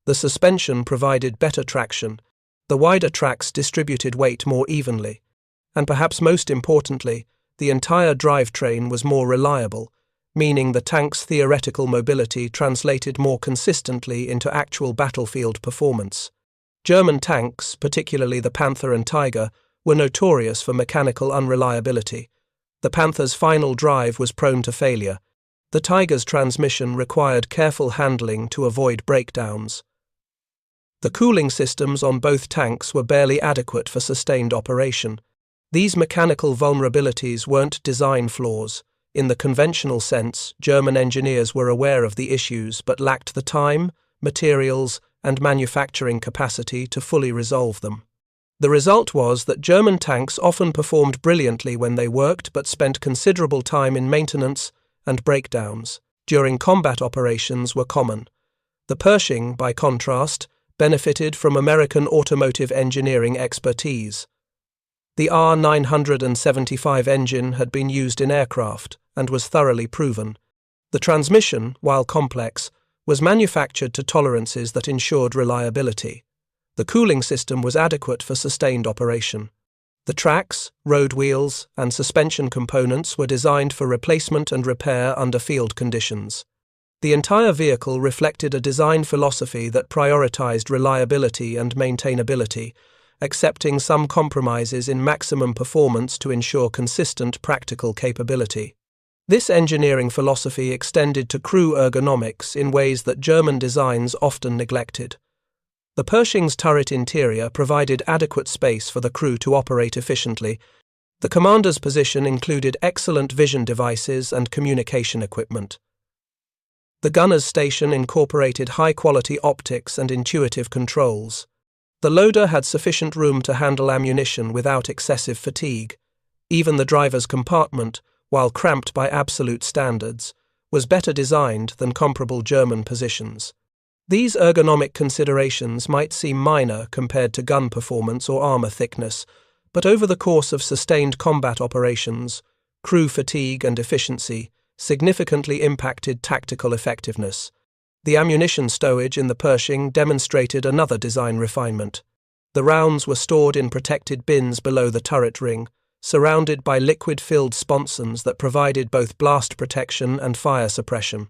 The suspension provided better traction. The wider tracks distributed weight more evenly. And perhaps most importantly, the entire drivetrain was more reliable, meaning the tank's theoretical mobility translated more consistently into actual battlefield performance. German tanks, particularly the Panther and Tiger, were notorious for mechanical unreliability. The Panther's final drive was prone to failure. The Tiger's transmission required careful handling to avoid breakdowns. The cooling systems on both tanks were barely adequate for sustained operation. These mechanical vulnerabilities weren't design flaws. In the conventional sense, German engineers were aware of the issues but lacked the time, materials, and manufacturing capacity to fully resolve them. The result was that German tanks often performed brilliantly when they worked but spent considerable time in maintenance and breakdowns. During combat operations were common. The Pershing, by contrast, benefited from American automotive engineering expertise. The R975 engine had been used in aircraft and was thoroughly proven. The transmission, while complex, was manufactured to tolerances that ensured reliability. The cooling system was adequate for sustained operation. The tracks, road wheels, and suspension components were designed for replacement and repair under field conditions. The entire vehicle reflected a design philosophy that prioritized reliability and maintainability, accepting some compromises in maximum performance to ensure consistent practical capability. This engineering philosophy extended to crew ergonomics in ways that German designs often neglected. The Pershing's turret interior provided adequate space for the crew to operate efficiently. The commander's position included excellent vision devices and communication equipment. The gunner's station incorporated high-quality optics and intuitive controls. The loader had sufficient room to handle ammunition without excessive fatigue. Even the driver's compartment, while cramped by absolute standards, was better designed than comparable German positions. These ergonomic considerations might seem minor compared to gun performance or armor thickness, but over the course of sustained combat operations, crew fatigue and efficiency significantly impacted tactical effectiveness. The ammunition stowage in the Pershing demonstrated another design refinement. The rounds were stored in protected bins below the turret ring, surrounded by liquid-filled sponsons that provided both blast protection and fire suppression.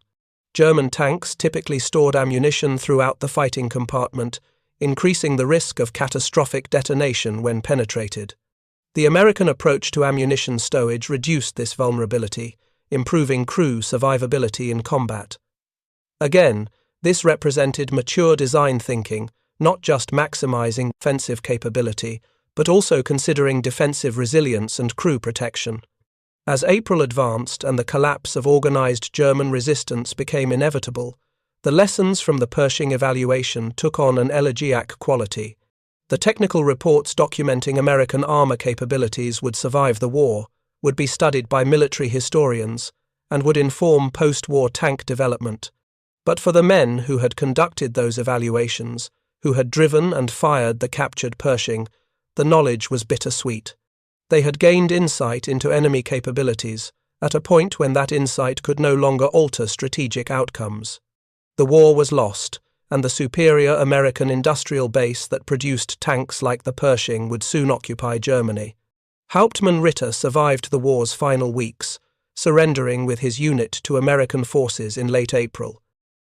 German tanks typically stored ammunition throughout the fighting compartment, increasing the risk of catastrophic detonation when penetrated. The American approach to ammunition stowage reduced this vulnerability, improving crew survivability in combat. Again, this represented mature design thinking, not just maximizing offensive capability, but also considering defensive resilience and crew protection. As April advanced and the collapse of organized German resistance became inevitable, the lessons from the Pershing evaluation took on an elegiac quality. The technical reports documenting American armor capabilities would survive the war, would be studied by military historians, and would inform post-war tank development. But for the men who had conducted those evaluations, who had driven and fired the captured Pershing, the knowledge was bittersweet. They had gained insight into enemy capabilities, at a point when that insight could no longer alter strategic outcomes. The war was lost, and the superior American industrial base that produced tanks like the Pershing would soon occupy Germany. Hauptmann Ritter survived the war's final weeks, surrendering with his unit to American forces in late April.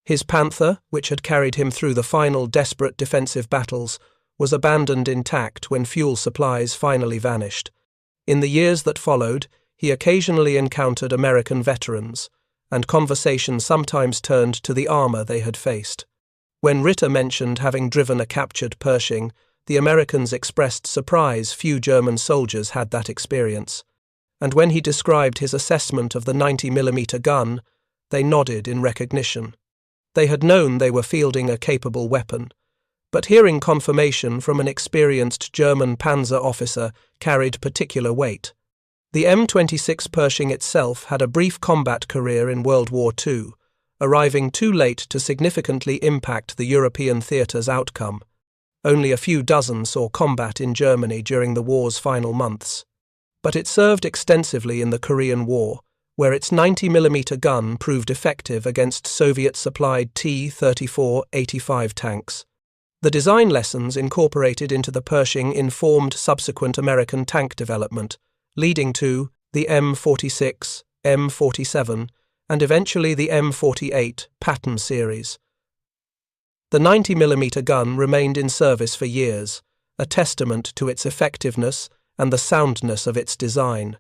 His Panther, which had carried him through the final desperate defensive battles, was abandoned intact when fuel supplies finally vanished. In the years that followed, he occasionally encountered American veterans, and conversation sometimes turned to the armor they had faced. When Ritter mentioned having driven a captured Pershing, the Americans expressed surprise few German soldiers had that experience. And when he described his assessment of the 90mm gun, they nodded in recognition. They had known they were fielding a capable weapon, but hearing confirmation from an experienced German panzer officer carried particular weight. The M26 Pershing itself had a brief combat career in World War II, arriving too late to significantly impact the European theatre's outcome. Only a few dozen saw combat in Germany during the war's final months. But it served extensively in the Korean War, where its 90mm gun proved effective against Soviet-supplied T-34-85 tanks. The design lessons incorporated into the Pershing informed subsequent American tank development, leading to the M46, M47, and eventually the M48 Patton series. The 90mm gun remained in service for years, a testament to its effectiveness and the soundness of its design.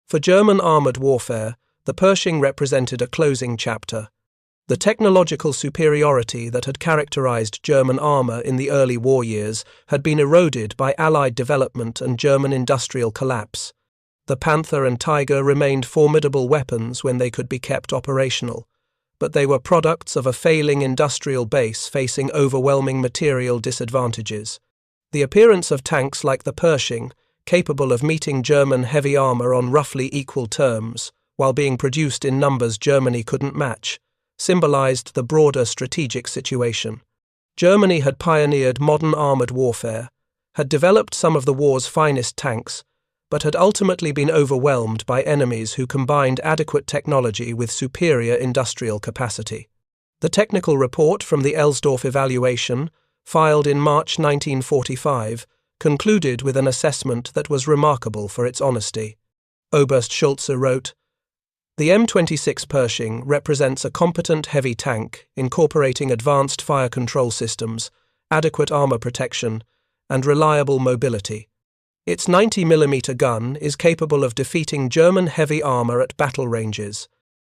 For German armoured warfare, the Pershing represented a closing chapter. The technological superiority that had characterized German armour in the early war years had been eroded by Allied development and German industrial collapse. The Panther and Tiger remained formidable weapons when they could be kept operational, but they were products of a failing industrial base facing overwhelming material disadvantages. The appearance of tanks like the Pershing, capable of meeting German heavy armour on roughly equal terms, while being produced in numbers Germany couldn't match, symbolized the broader strategic situation. Germany had pioneered modern armoured warfare, had developed some of the war's finest tanks, but had ultimately been overwhelmed by enemies who combined adequate technology with superior industrial capacity. The technical report from the Elsdorf evaluation, filed in March 1945, concluded with an assessment that was remarkable for its honesty. Oberst Schulze wrote, "The M26 Pershing represents a competent heavy tank incorporating advanced fire control systems, adequate armour protection, and reliable mobility. Its 90mm gun is capable of defeating German heavy armour at battle ranges.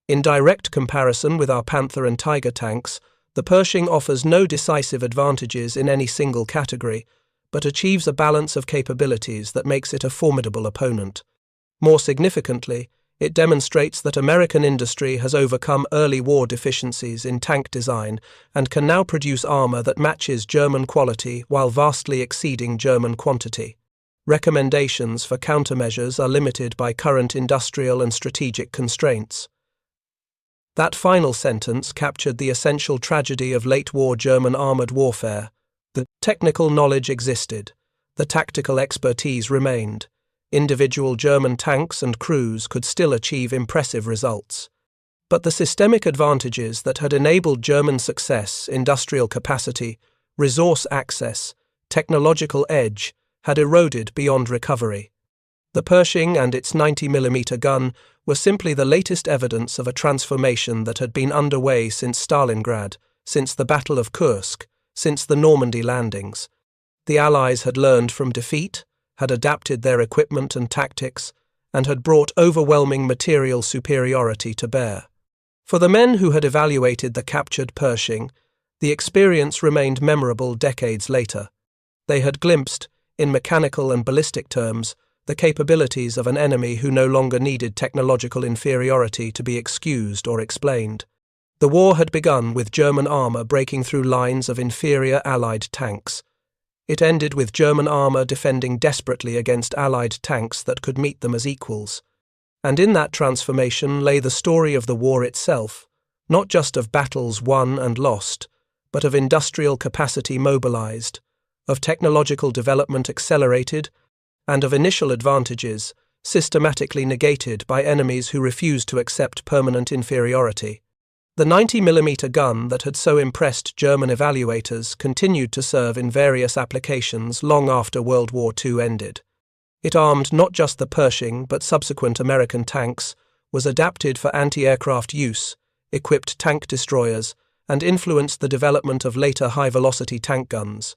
In direct comparison with our Panther and Tiger tanks, the Pershing offers no decisive advantages in any single category, but achieves a balance of capabilities that makes it a formidable opponent. More significantly, it demonstrates that American industry has overcome early war deficiencies in tank design and can now produce armour that matches German quality while vastly exceeding German quantity. Recommendations for countermeasures are limited by current industrial and strategic constraints." That final sentence captured the essential tragedy of late-war German armoured warfare. The technical knowledge existed, the tactical expertise remained. Individual German tanks and crews could still achieve impressive results. But the systemic advantages that had enabled German success, industrial capacity, resource access, technological edge, had eroded beyond recovery. The Pershing and its 90mm gun were simply the latest evidence of a transformation that had been underway since Stalingrad, since the Battle of Kursk, since the Normandy landings. The Allies had learned from defeat, had adapted their equipment and tactics, and had brought overwhelming material superiority to bear. For the men who had evaluated the captured Pershing, the experience remained memorable decades later. They had glimpsed, in mechanical and ballistic terms, the capabilities of an enemy who no longer needed technological inferiority to be excused or explained. The war had begun with German armour breaking through lines of inferior Allied tanks. It ended with German armour defending desperately against Allied tanks that could meet them as equals. And in that transformation lay the story of the war itself, not just of battles won and lost, but of industrial capacity mobilized, of technological development accelerated, and of initial advantages systematically negated by enemies who refused to accept permanent inferiority. The 90mm gun that had so impressed German evaluators continued to serve in various applications long after World War II ended. It armed not just the Pershing but subsequent American tanks, was adapted for anti-aircraft use, equipped tank destroyers, and influenced the development of later high-velocity tank guns.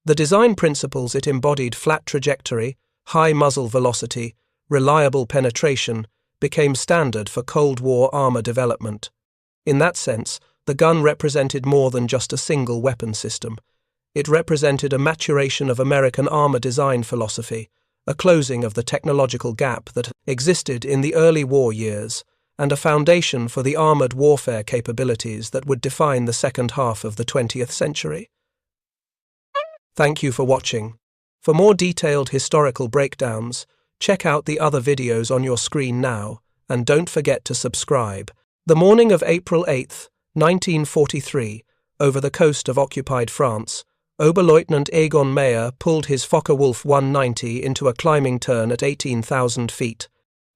The design principles it embodied, flat trajectory, high muzzle velocity, reliable penetration, became standard for Cold War armor development. In that sense, the gun represented more than just a single weapon system. It represented a maturation of American armor design philosophy, a closing of the technological gap that existed in the early war years, and a foundation for the armored warfare capabilities that would define the second half of the 20th century. Thank you for watching. For more detailed historical breakdowns, check out the other videos on your screen now, and don't forget to subscribe. The morning of April 8, 1943, over the coast of occupied France, Oberleutnant Egon Meyer pulled his Focke-Wulf 190 into a climbing turn at 18,000 feet.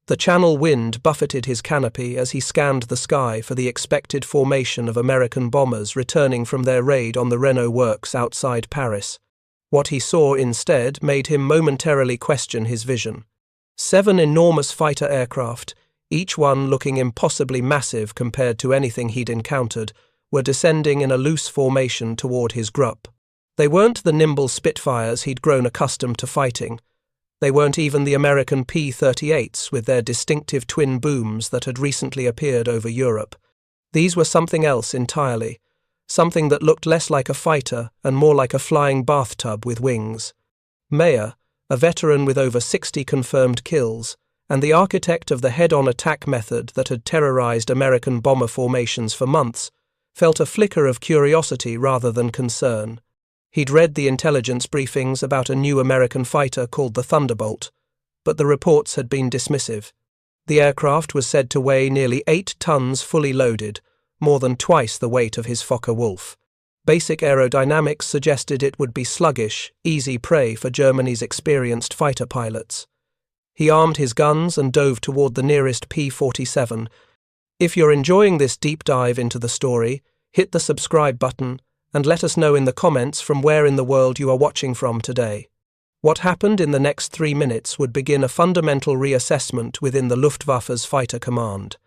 The Channel wind buffeted his canopy as he scanned the sky for the expected formation of American bombers returning from their raid on the Renault works outside Paris. What he saw instead made him momentarily question his vision. 7 enormous fighter aircraft, each one looking impossibly massive compared to anything he'd encountered, were descending in a loose formation toward his grup. They weren't the nimble Spitfires he'd grown accustomed to fighting. They weren't even the American P-38s with their distinctive twin booms that had recently appeared over Europe. These were something else entirely, something that looked less like a fighter and more like a flying bathtub with wings. Meyer, a veteran with over 60 confirmed kills, and the architect of the head-on attack method that had terrorized American bomber formations for months, felt a flicker of curiosity rather than concern. He'd read the intelligence briefings about a new American fighter called the Thunderbolt, but the reports had been dismissive. The aircraft was said to weigh nearly 8 tons fully loaded, more than twice the weight of his Focke-Wulf. Basic aerodynamics suggested it would be sluggish, easy prey for Germany's experienced fighter pilots. He armed his guns and dove toward the nearest P-47. If you're enjoying this deep dive into the story, hit the subscribe button and let us know in the comments from where in the world you are watching from today. What happened in the next 3 minutes would begin a fundamental reassessment within the Luftwaffe's fighter command.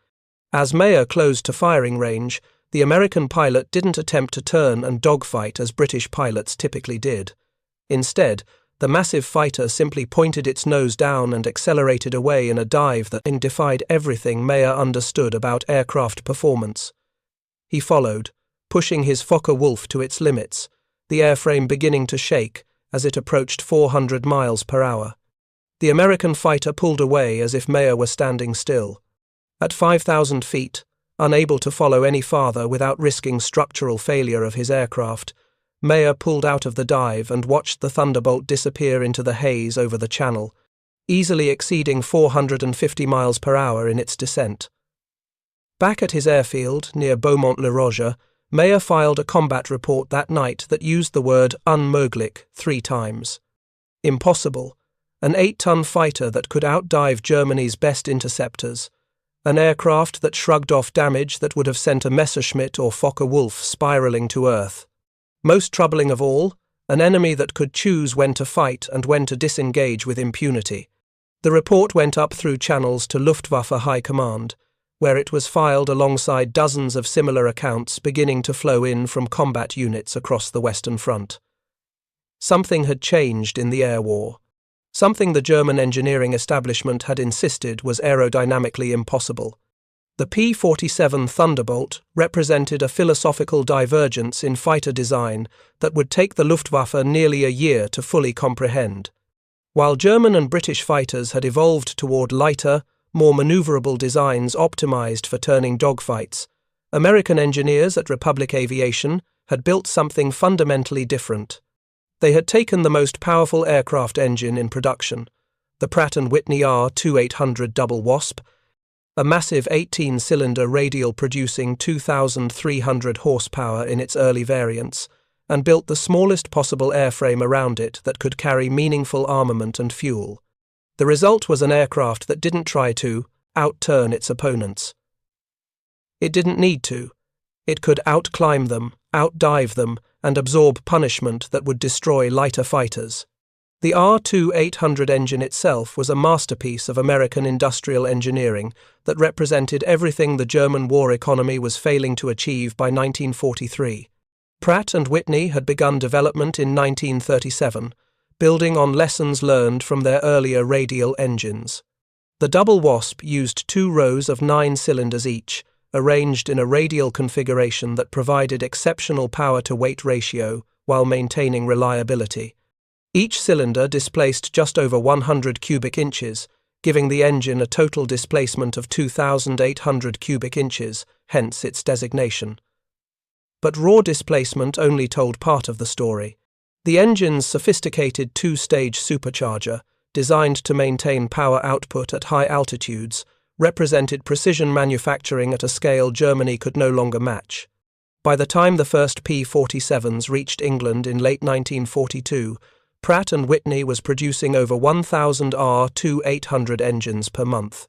As Meyer closed to firing range, the American pilot didn't attempt to turn and dogfight as British pilots typically did. Instead, the massive fighter simply pointed its nose down and accelerated away in a dive that defied everything Meyer understood about aircraft performance. He followed, pushing his Focke-Wulf to its limits, the airframe beginning to shake as it approached 400 miles per hour. The American fighter pulled away as if Meyer were standing still. At 5,000 feet, unable to follow any farther without risking structural failure of his aircraft, Meyer pulled out of the dive and watched the Thunderbolt disappear into the haze over the Channel, easily exceeding 450 miles per hour in its descent. Back at his airfield, near Beaumont-le-Roger, Meyer filed a combat report that night that used the word unmöglich 3 times. Impossible. An 8-ton fighter that could outdive Germany's best interceptors. An aircraft that shrugged off damage that would have sent a Messerschmitt or Focke-Wulf spiraling to earth. Most troubling of all, an enemy that could choose when to fight and when to disengage with impunity. The report went up through channels to Luftwaffe High Command, where it was filed alongside dozens of similar accounts beginning to flow in from combat units across the Western Front. Something had changed in the air war. Something the German engineering establishment had insisted was aerodynamically impossible. The P-47 Thunderbolt represented a philosophical divergence in fighter design that would take the Luftwaffe nearly a year to fully comprehend. While German and British fighters had evolved toward lighter, more maneuverable designs optimized for turning dogfights, American engineers at Republic Aviation had built something fundamentally different. They had taken the most powerful aircraft engine in production, the Pratt & Whitney R2800 Double Wasp, a massive 18-cylinder radial producing 2,300 horsepower in its early variants, and built the smallest possible airframe around it that could carry meaningful armament and fuel. The result was an aircraft that didn't try to outturn its opponents. It didn't need to. It could outclimb them, outdive them, and absorb punishment that would destroy lighter fighters. The R-2800 engine itself was a masterpiece of American industrial engineering that represented everything the German war economy was failing to achieve by 1943. Pratt & Whitney had begun development in 1937, building on lessons learned from their earlier radial engines. The Double Wasp used 2 rows of 9 cylinders each, arranged in a radial configuration that provided exceptional power-to-weight ratio while maintaining reliability. Each cylinder displaced just over 100 cubic inches, giving the engine a total displacement of 2,800 cubic inches, hence its designation. But raw displacement only told part of the story. The engine's sophisticated 2-stage supercharger, designed to maintain power output at high altitudes, represented precision manufacturing at a scale Germany could no longer match. By the time the first P-47s reached England in late 1942, Pratt & Whitney was producing over 1,000 R-2800 engines per month.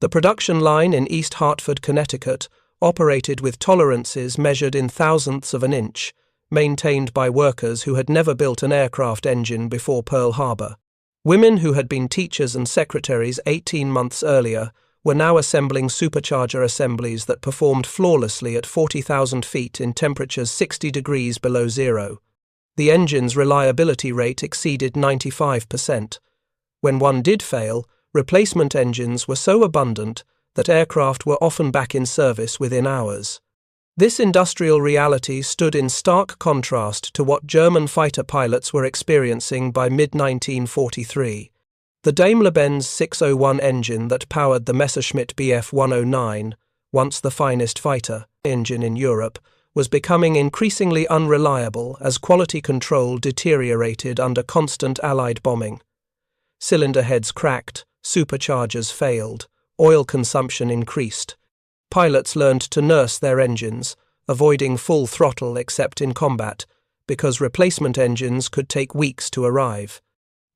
The production line in East Hartford, Connecticut, operated with tolerances measured in thousandths of an inch, maintained by workers who had never built an aircraft engine before Pearl Harbor. Women who had been teachers and secretaries 18 months earlier were now assembling supercharger assemblies that performed flawlessly at 40,000 feet in temperatures 60 degrees below zero. The engine's reliability rate exceeded 95%. When one did fail, replacement engines were so abundant that aircraft were often back in service within hours. This industrial reality stood in stark contrast to what German fighter pilots were experiencing by mid-1943. The Daimler-Benz 601 engine that powered the Messerschmitt Bf 109, once the finest fighter engine in Europe, was becoming increasingly unreliable as quality control deteriorated under constant Allied bombing. Cylinder heads cracked, superchargers failed, oil consumption increased. Pilots learned to nurse their engines, avoiding full throttle except in combat, because replacement engines could take weeks to arrive.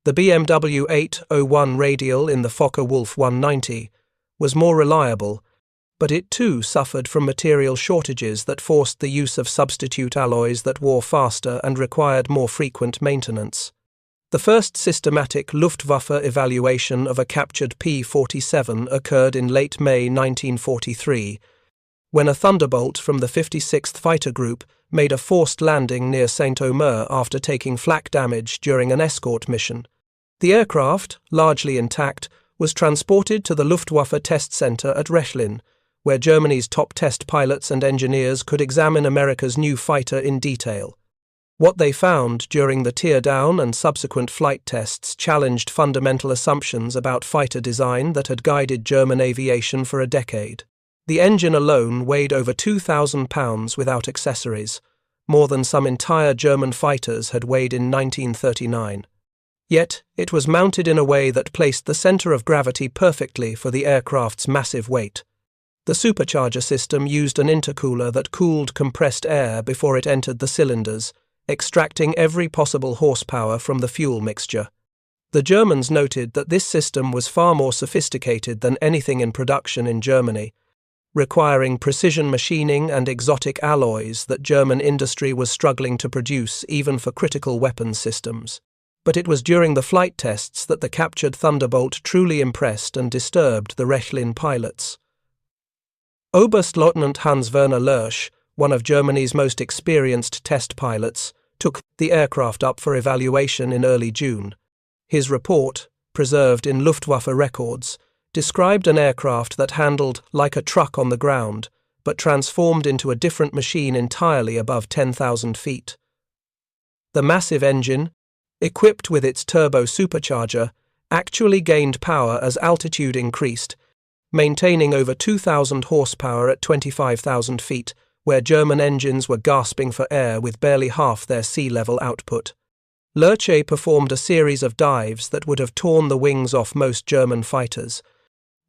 The BMW 801 radial in the Focke-Wulf 190 was more reliable, but it too suffered from material shortages that forced the use of substitute alloys that wore faster and required more frequent maintenance. The first systematic Luftwaffe evaluation of a captured P-47 occurred in late May 1943, when a Thunderbolt from the 56th Fighter Group made a forced landing near Saint-Omer after taking flak damage during an escort mission. The aircraft, largely intact, was transported to the Luftwaffe Test Center at Rechlin, where Germany's top test pilots and engineers could examine America's new fighter in detail. What they found during the teardown and subsequent flight tests challenged fundamental assumptions about fighter design that had guided German aviation for a decade. The engine alone weighed over 2,000 pounds without accessories, more than some entire German fighters had weighed in 1939. Yet, it was mounted in a way that placed the center of gravity perfectly for the aircraft's massive weight. The supercharger system used an intercooler that cooled compressed air before it entered the cylinders, extracting every possible horsepower from the fuel mixture. The Germans noted that this system was far more sophisticated than anything in production in Germany, requiring precision machining and exotic alloys that German industry was struggling to produce even for critical weapons systems. But it was during the flight tests that the captured Thunderbolt truly impressed and disturbed the Rechlin pilots. Oberstleutnant Hans-Werner Lersch, one of Germany's most experienced test pilots, took the aircraft up for evaluation in early June. His report, preserved in Luftwaffe records, described an aircraft that handled like a truck on the ground, but transformed into a different machine entirely above 10,000 feet. The massive engine, equipped with its turbo supercharger, actually gained power as altitude increased, maintaining over 2,000 horsepower at 25,000 feet, where German engines were gasping for air with barely half their sea-level output. Lerche performed a series of dives that would have torn the wings off most German fighters,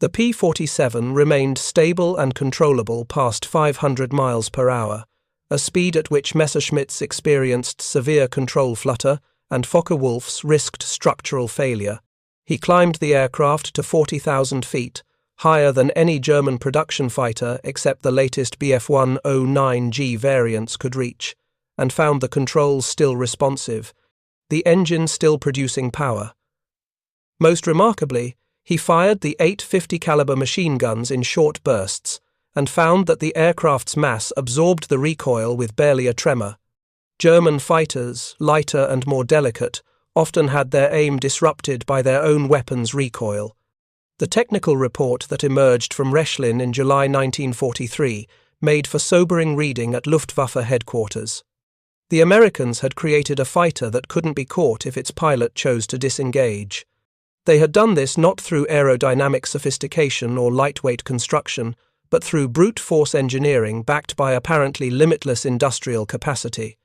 The P-47 remained stable and controllable past 500 miles per hour, a speed at which Messerschmitts experienced severe control flutter and Focke-Wulfs risked structural failure. He climbed the aircraft to 40,000 feet, higher than any German production fighter except the latest Bf-109G variants could reach, and found the controls still responsive, the engine still producing power. Most remarkably, he fired the 850 caliber machine guns in short bursts and found that the aircraft's mass absorbed the recoil with barely a tremor. German fighters, lighter and more delicate, often had their aim disrupted by their own weapon's recoil. The technical report that emerged from Rechlin in July 1943 made for sobering reading at Luftwaffe headquarters. The Americans had created a fighter that couldn't be caught if its pilot chose to disengage. They had done this not through aerodynamic sophistication or lightweight construction, but through brute force engineering backed by apparently limitless industrial capacity.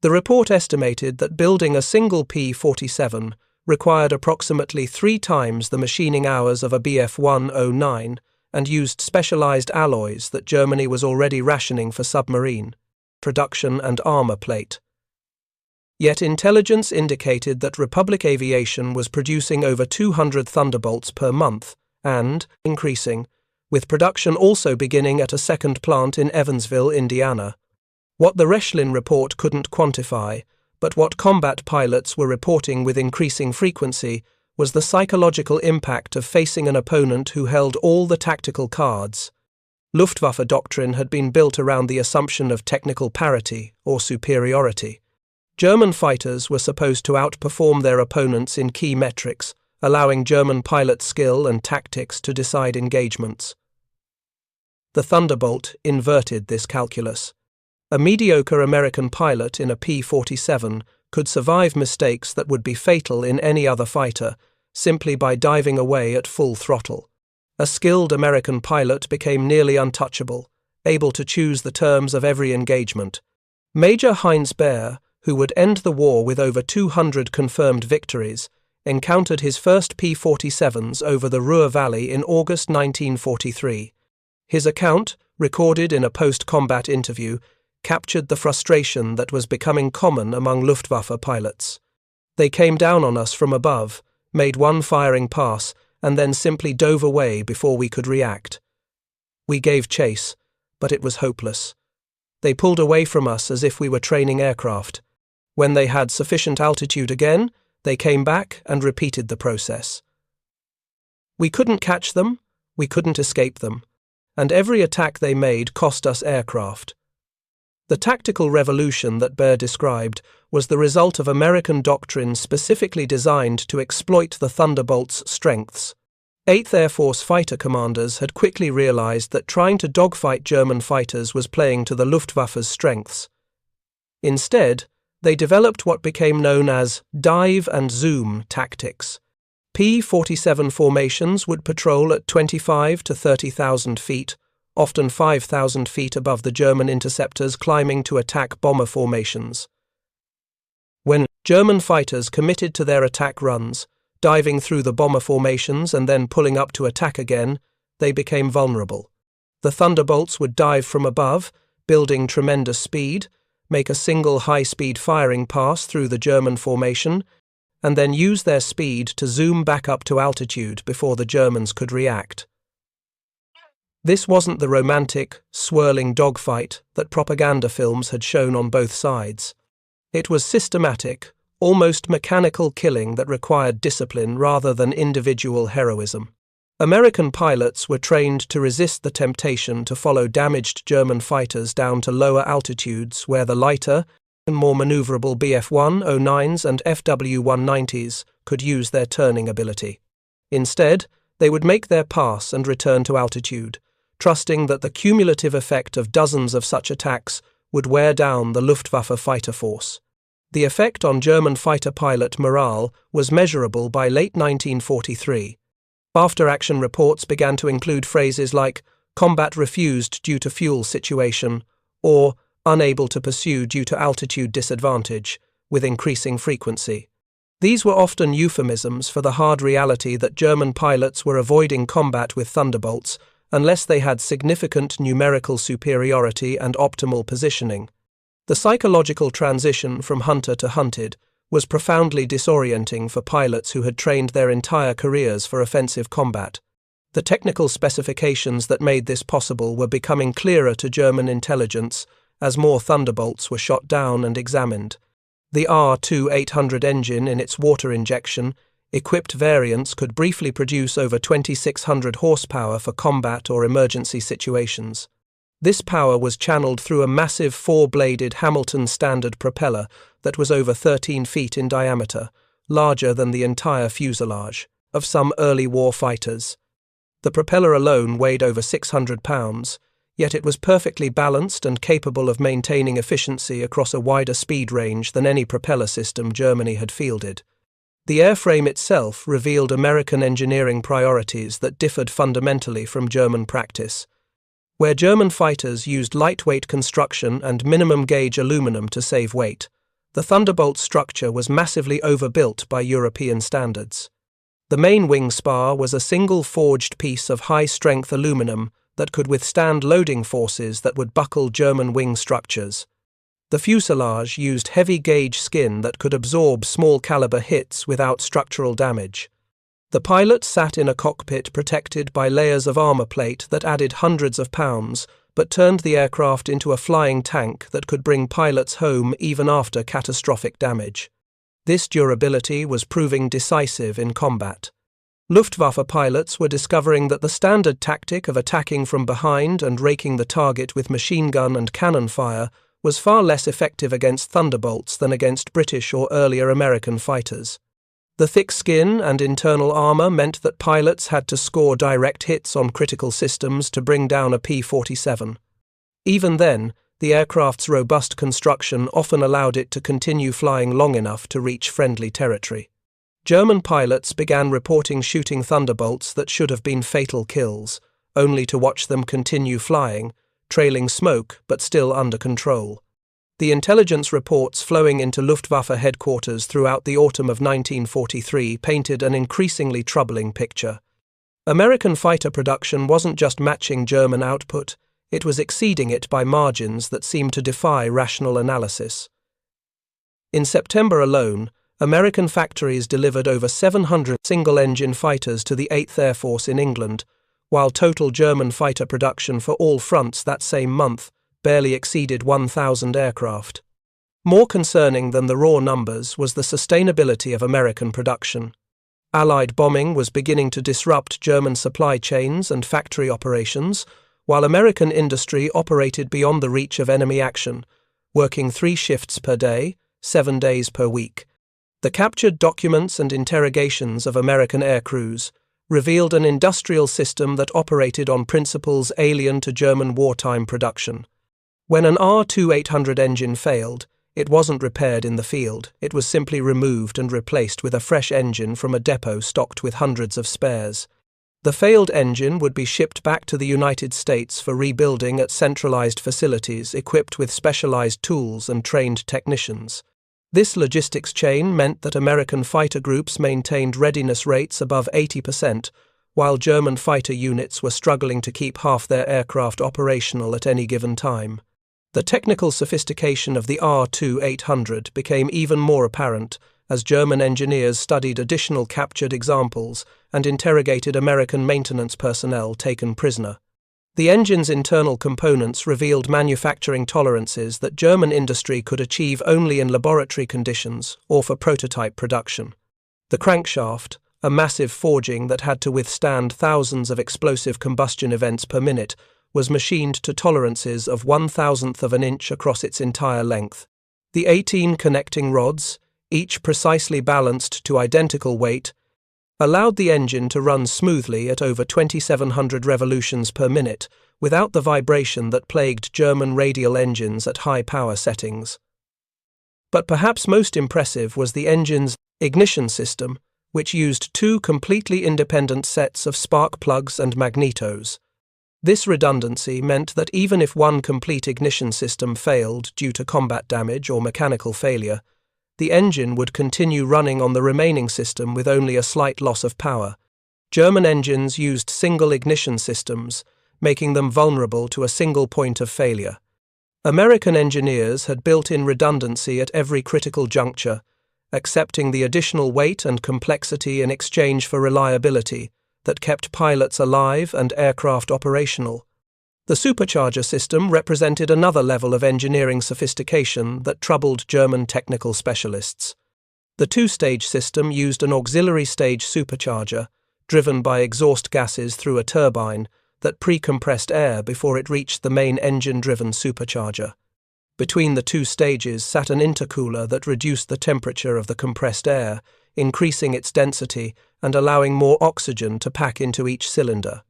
The report estimated that building a single P-47 required approximately 3 times the machining hours of a Bf-109 and used specialized alloys that Germany was already rationing for submarine production and armor plate. Yet intelligence indicated that Republic Aviation was producing over 200 Thunderbolts per month and increasing, with production also beginning at a second plant in Evansville, Indiana. What the Rechlin report couldn't quantify, but what combat pilots were reporting with increasing frequency, was the psychological impact of facing an opponent who held all the tactical cards. Luftwaffe doctrine had been built around the assumption of technical parity or superiority. German fighters were supposed to outperform their opponents in key metrics, allowing German pilot skill and tactics to decide engagements. The Thunderbolt inverted this calculus. A mediocre American pilot in a P-47 could survive mistakes that would be fatal in any other fighter simply by diving away at full throttle. A skilled American pilot became nearly untouchable, able to choose the terms of every engagement. Major Heinz Baer, who would end the war with over 200 confirmed victories, encountered his first P-47s over the Ruhr Valley in August 1943. His account, recorded in a post-combat interview, captured the frustration that was becoming common among Luftwaffe pilots. They came down on us from above, made one firing pass, and then simply dove away before we could react. We gave chase, but it was hopeless. They pulled away from us as if we were training aircraft. When they had sufficient altitude again, they came back and repeated the process. We couldn't catch them, we couldn't escape them, and every attack they made cost us aircraft. The tactical revolution that Baer described was the result of American doctrine specifically designed to exploit the Thunderbolt's strengths. 8th Air Force fighter commanders had quickly realized that trying to dogfight German fighters was playing to the Luftwaffe's strengths. Instead, they developed what became known as dive and zoom tactics. P-47 formations would patrol at 25 to 30,000 feet, often 5,000 feet above the German interceptors climbing to attack bomber formations. When German fighters committed to their attack runs, diving through the bomber formations and then pulling up to attack again, they became vulnerable. The Thunderbolts would dive from above, building tremendous speed, make a single high-speed firing pass through the German formation, and then use their speed to zoom back up to altitude before the Germans could react. This wasn't the romantic, swirling dogfight that propaganda films had shown on both sides. It was systematic, almost mechanical killing that required discipline rather than individual heroism. American pilots were trained to resist the temptation to follow damaged German fighters down to lower altitudes where the lighter and more maneuverable Bf-109s and FW-190s could use their turning ability. Instead, they would make their pass and return to altitude, trusting that the cumulative effect of dozens of such attacks would wear down the Luftwaffe fighter force. The effect on German fighter pilot morale was measurable by late 1943. After-action reports began to include phrases like combat refused due to fuel situation or unable to pursue due to altitude disadvantage, with increasing frequency. These were often euphemisms for the hard reality that German pilots were avoiding combat with Thunderbolts unless they had significant numerical superiority and optimal positioning. The psychological transition from hunter to hunted was profoundly disorienting for pilots who had trained their entire careers for offensive combat. The technical specifications that made this possible were becoming clearer to German intelligence as more Thunderbolts were shot down and examined. The R-2800 engine in its water injection equipped variants could briefly produce over 2,600 horsepower for combat or emergency situations. This power was channeled through a massive four-bladed Hamilton standard propeller that was over 13 feet in diameter, larger than the entire fuselage of some early war fighters. The propeller alone weighed over 600 pounds, yet it was perfectly balanced and capable of maintaining efficiency across a wider speed range than any propeller system Germany had fielded. The airframe itself revealed American engineering priorities that differed fundamentally from German practice. Where German fighters used lightweight construction and minimum-gauge aluminum to save weight, the Thunderbolt structure was massively overbuilt by European standards. The main wing spar was a single forged piece of high-strength aluminum that could withstand loading forces that would buckle German wing structures. The fuselage used heavy-gauge skin that could absorb small-caliber hits without structural damage. The pilot sat in a cockpit protected by layers of armor plate that added hundreds of pounds, but turned the aircraft into a flying tank that could bring pilots home even after catastrophic damage. This durability was proving decisive in combat. Luftwaffe pilots were discovering that the standard tactic of attacking from behind and raking the target with machine gun and cannon fire was far less effective against Thunderbolts than against British or earlier American fighters. The thick skin and internal armor meant that pilots had to score direct hits on critical systems to bring down a P-47. Even then, the aircraft's robust construction often allowed it to continue flying long enough to reach friendly territory. German pilots began reporting shooting Thunderbolts that should have been fatal kills, only to watch them continue flying, trailing smoke but still under control. The intelligence reports flowing into Luftwaffe headquarters throughout the autumn of 1943 painted an increasingly troubling picture. American fighter production wasn't just matching German output, it was exceeding it by margins that seemed to defy rational analysis. In September alone, American factories delivered over 700 single-engine fighters to the 8th Air Force in England, while total German fighter production for all fronts that same month barely exceeded 1,000 aircraft. More concerning than the raw numbers was the sustainability of American production. Allied bombing was beginning to disrupt German supply chains and factory operations, while American industry operated beyond the reach of enemy action, working 3 shifts per day, 7 days per week. The captured documents and interrogations of American air crews revealed an industrial system that operated on principles alien to German wartime production. When an R-2800 engine failed, it wasn't repaired in the field, it was simply removed and replaced with a fresh engine from a depot stocked with hundreds of spares. The failed engine would be shipped back to the United States for rebuilding at centralized facilities equipped with specialized tools and trained technicians. This logistics chain meant that American fighter groups maintained readiness rates above 80%, while German fighter units were struggling to keep half their aircraft operational at any given time. The technical sophistication of the R-2800 became even more apparent as German engineers studied additional captured examples and interrogated American maintenance personnel taken prisoner. The engine's internal components revealed manufacturing tolerances that German industry could achieve only in laboratory conditions or for prototype production. The crankshaft, a massive forging that had to withstand thousands of explosive combustion events per minute, was machined to tolerances of 1/1000th of an inch across its entire length. The 18 connecting rods, each precisely balanced to identical weight, allowed the engine to run smoothly at over 2,700 revolutions per minute without the vibration that plagued German radial engines at high power settings. But perhaps most impressive was the engine's ignition system, which used 2 completely independent sets of spark plugs and magnetos. This redundancy meant that even if one complete ignition system failed due to combat damage or mechanical failure, the engine would continue running on the remaining system with only a slight loss of power. German engines used single ignition systems, making them vulnerable to a single point of failure. American engineers had built in redundancy at every critical juncture, accepting the additional weight and complexity in exchange for reliability that kept pilots alive and aircraft operational. The supercharger system represented another level of engineering sophistication that troubled German technical specialists. The two-stage system used an auxiliary stage supercharger, driven by exhaust gases through a turbine, that pre-compressed air before it reached the main engine-driven supercharger. Between the two stages sat an intercooler that reduced the temperature of the compressed air, increasing its density and allowing more oxygen to pack into each cylinder.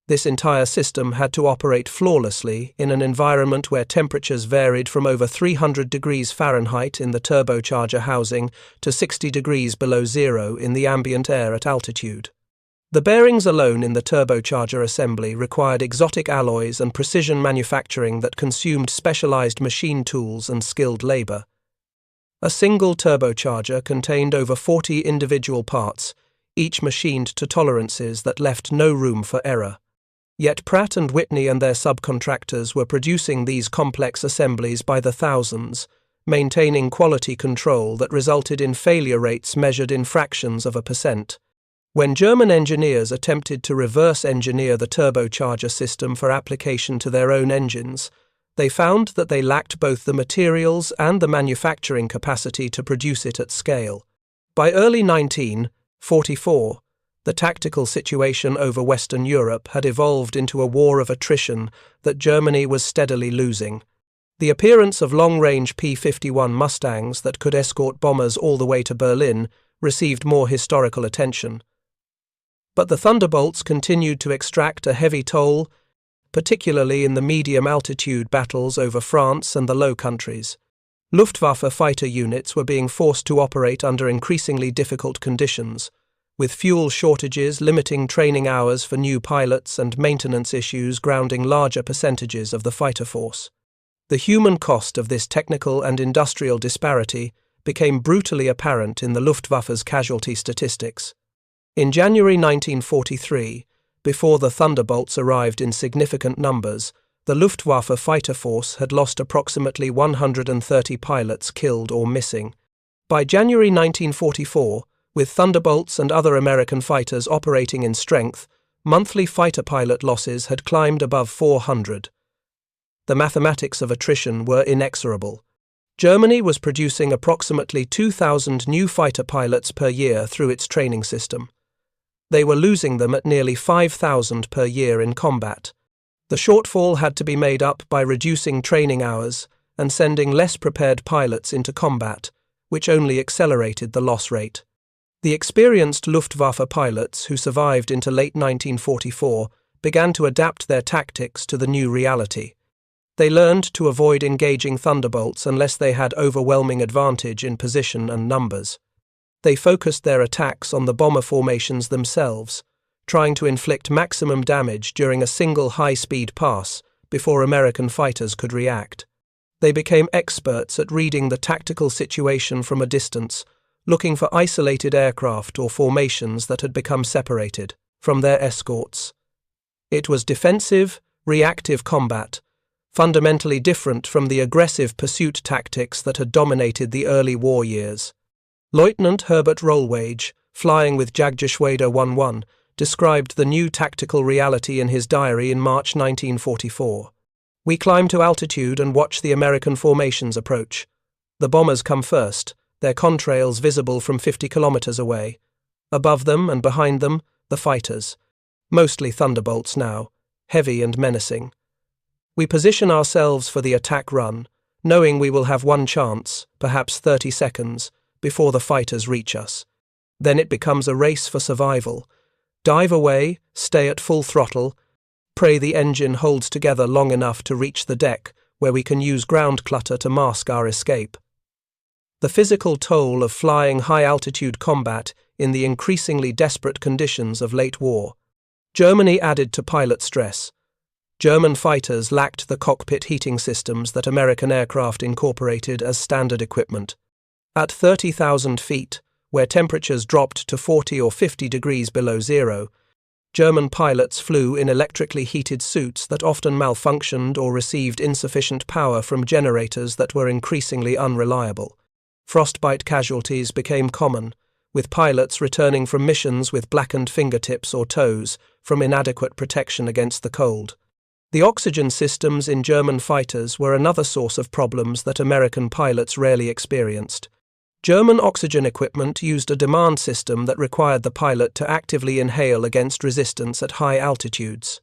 This entire system had to operate flawlessly in an environment where temperatures varied from over 300 degrees Fahrenheit in the turbocharger housing to 60 degrees below zero in the ambient air at altitude. The bearings alone in the turbocharger assembly required exotic alloys and precision manufacturing that consumed specialized machine tools and skilled labor. A single turbocharger contained over 40 individual parts, each machined to tolerances that left no room for error. Yet Pratt & Whitney and their subcontractors were producing these complex assemblies by the thousands, maintaining quality control that resulted in failure rates measured in fractions of a percent. When German engineers attempted to reverse engineer the turbocharger system for application to their own engines, they found that they lacked both the materials and the manufacturing capacity to produce it at scale. By early 1944, the tactical situation over Western Europe had evolved into a war of attrition that Germany was steadily losing. The appearance of long-range P-51 Mustangs that could escort bombers all the way to Berlin received more historical attention. But the Thunderbolts continued to extract a heavy toll, particularly in the medium-altitude battles over France and the Low Countries. Luftwaffe fighter units were being forced to operate under increasingly difficult conditions, with fuel shortages limiting training hours for new pilots and maintenance issues grounding larger percentages of the fighter force. The human cost of this technical and industrial disparity became brutally apparent in the Luftwaffe's casualty statistics. In January 1943, before the Thunderbolts arrived in significant numbers, the Luftwaffe fighter force had lost approximately 130 pilots killed or missing. By January 1944, with Thunderbolts and other American fighters operating in strength, monthly fighter pilot losses had climbed above 400. The mathematics of attrition were inexorable. Germany was producing approximately 2,000 new fighter pilots per year through its training system. They were losing them at nearly 5,000 per year in combat. The shortfall had to be made up by reducing training hours and sending less prepared pilots into combat, which only accelerated the loss rate. The experienced Luftwaffe pilots who survived into late 1944 began to adapt their tactics to the new reality. They learned to avoid engaging Thunderbolts unless they had overwhelming advantage in position and numbers. They focused their attacks on the bomber formations themselves, trying to inflict maximum damage during a single high-speed pass before American fighters could react. They became experts at reading the tactical situation from a distance, looking for isolated aircraft or formations that had become separated from their escorts. It was defensive, reactive combat, fundamentally different from the aggressive pursuit tactics that had dominated the early war years. Lieutenant Herbert Rollwage, flying with Jagdgeschwader 11, described the new tactical reality in his diary in March 1944. "We climb to altitude and watch the American formations approach. The bombers come first, their contrails visible from 50 kilometers away. Above them and behind them, the fighters, mostly Thunderbolts now, heavy and menacing. We position ourselves for the attack run, knowing we will have one chance, perhaps 30 seconds, before the fighters reach us. Then it becomes a race for survival. Dive away, stay at full throttle, pray the engine holds together long enough to reach the deck where we can use ground clutter to mask our escape." The physical toll of flying high-altitude combat in the increasingly desperate conditions of late war. Germany added to pilot stress. German fighters lacked the cockpit heating systems that American aircraft incorporated as standard equipment. At 30,000 feet, where temperatures dropped to 40 or 50 degrees below zero, German pilots flew in electrically heated suits that often malfunctioned or received insufficient power from generators that were increasingly unreliable. Frostbite casualties became common, with pilots returning from missions with blackened fingertips or toes from inadequate protection against the cold. The oxygen systems in German fighters were another source of problems that American pilots rarely experienced. German oxygen equipment used a demand system that required the pilot to actively inhale against resistance at high altitudes.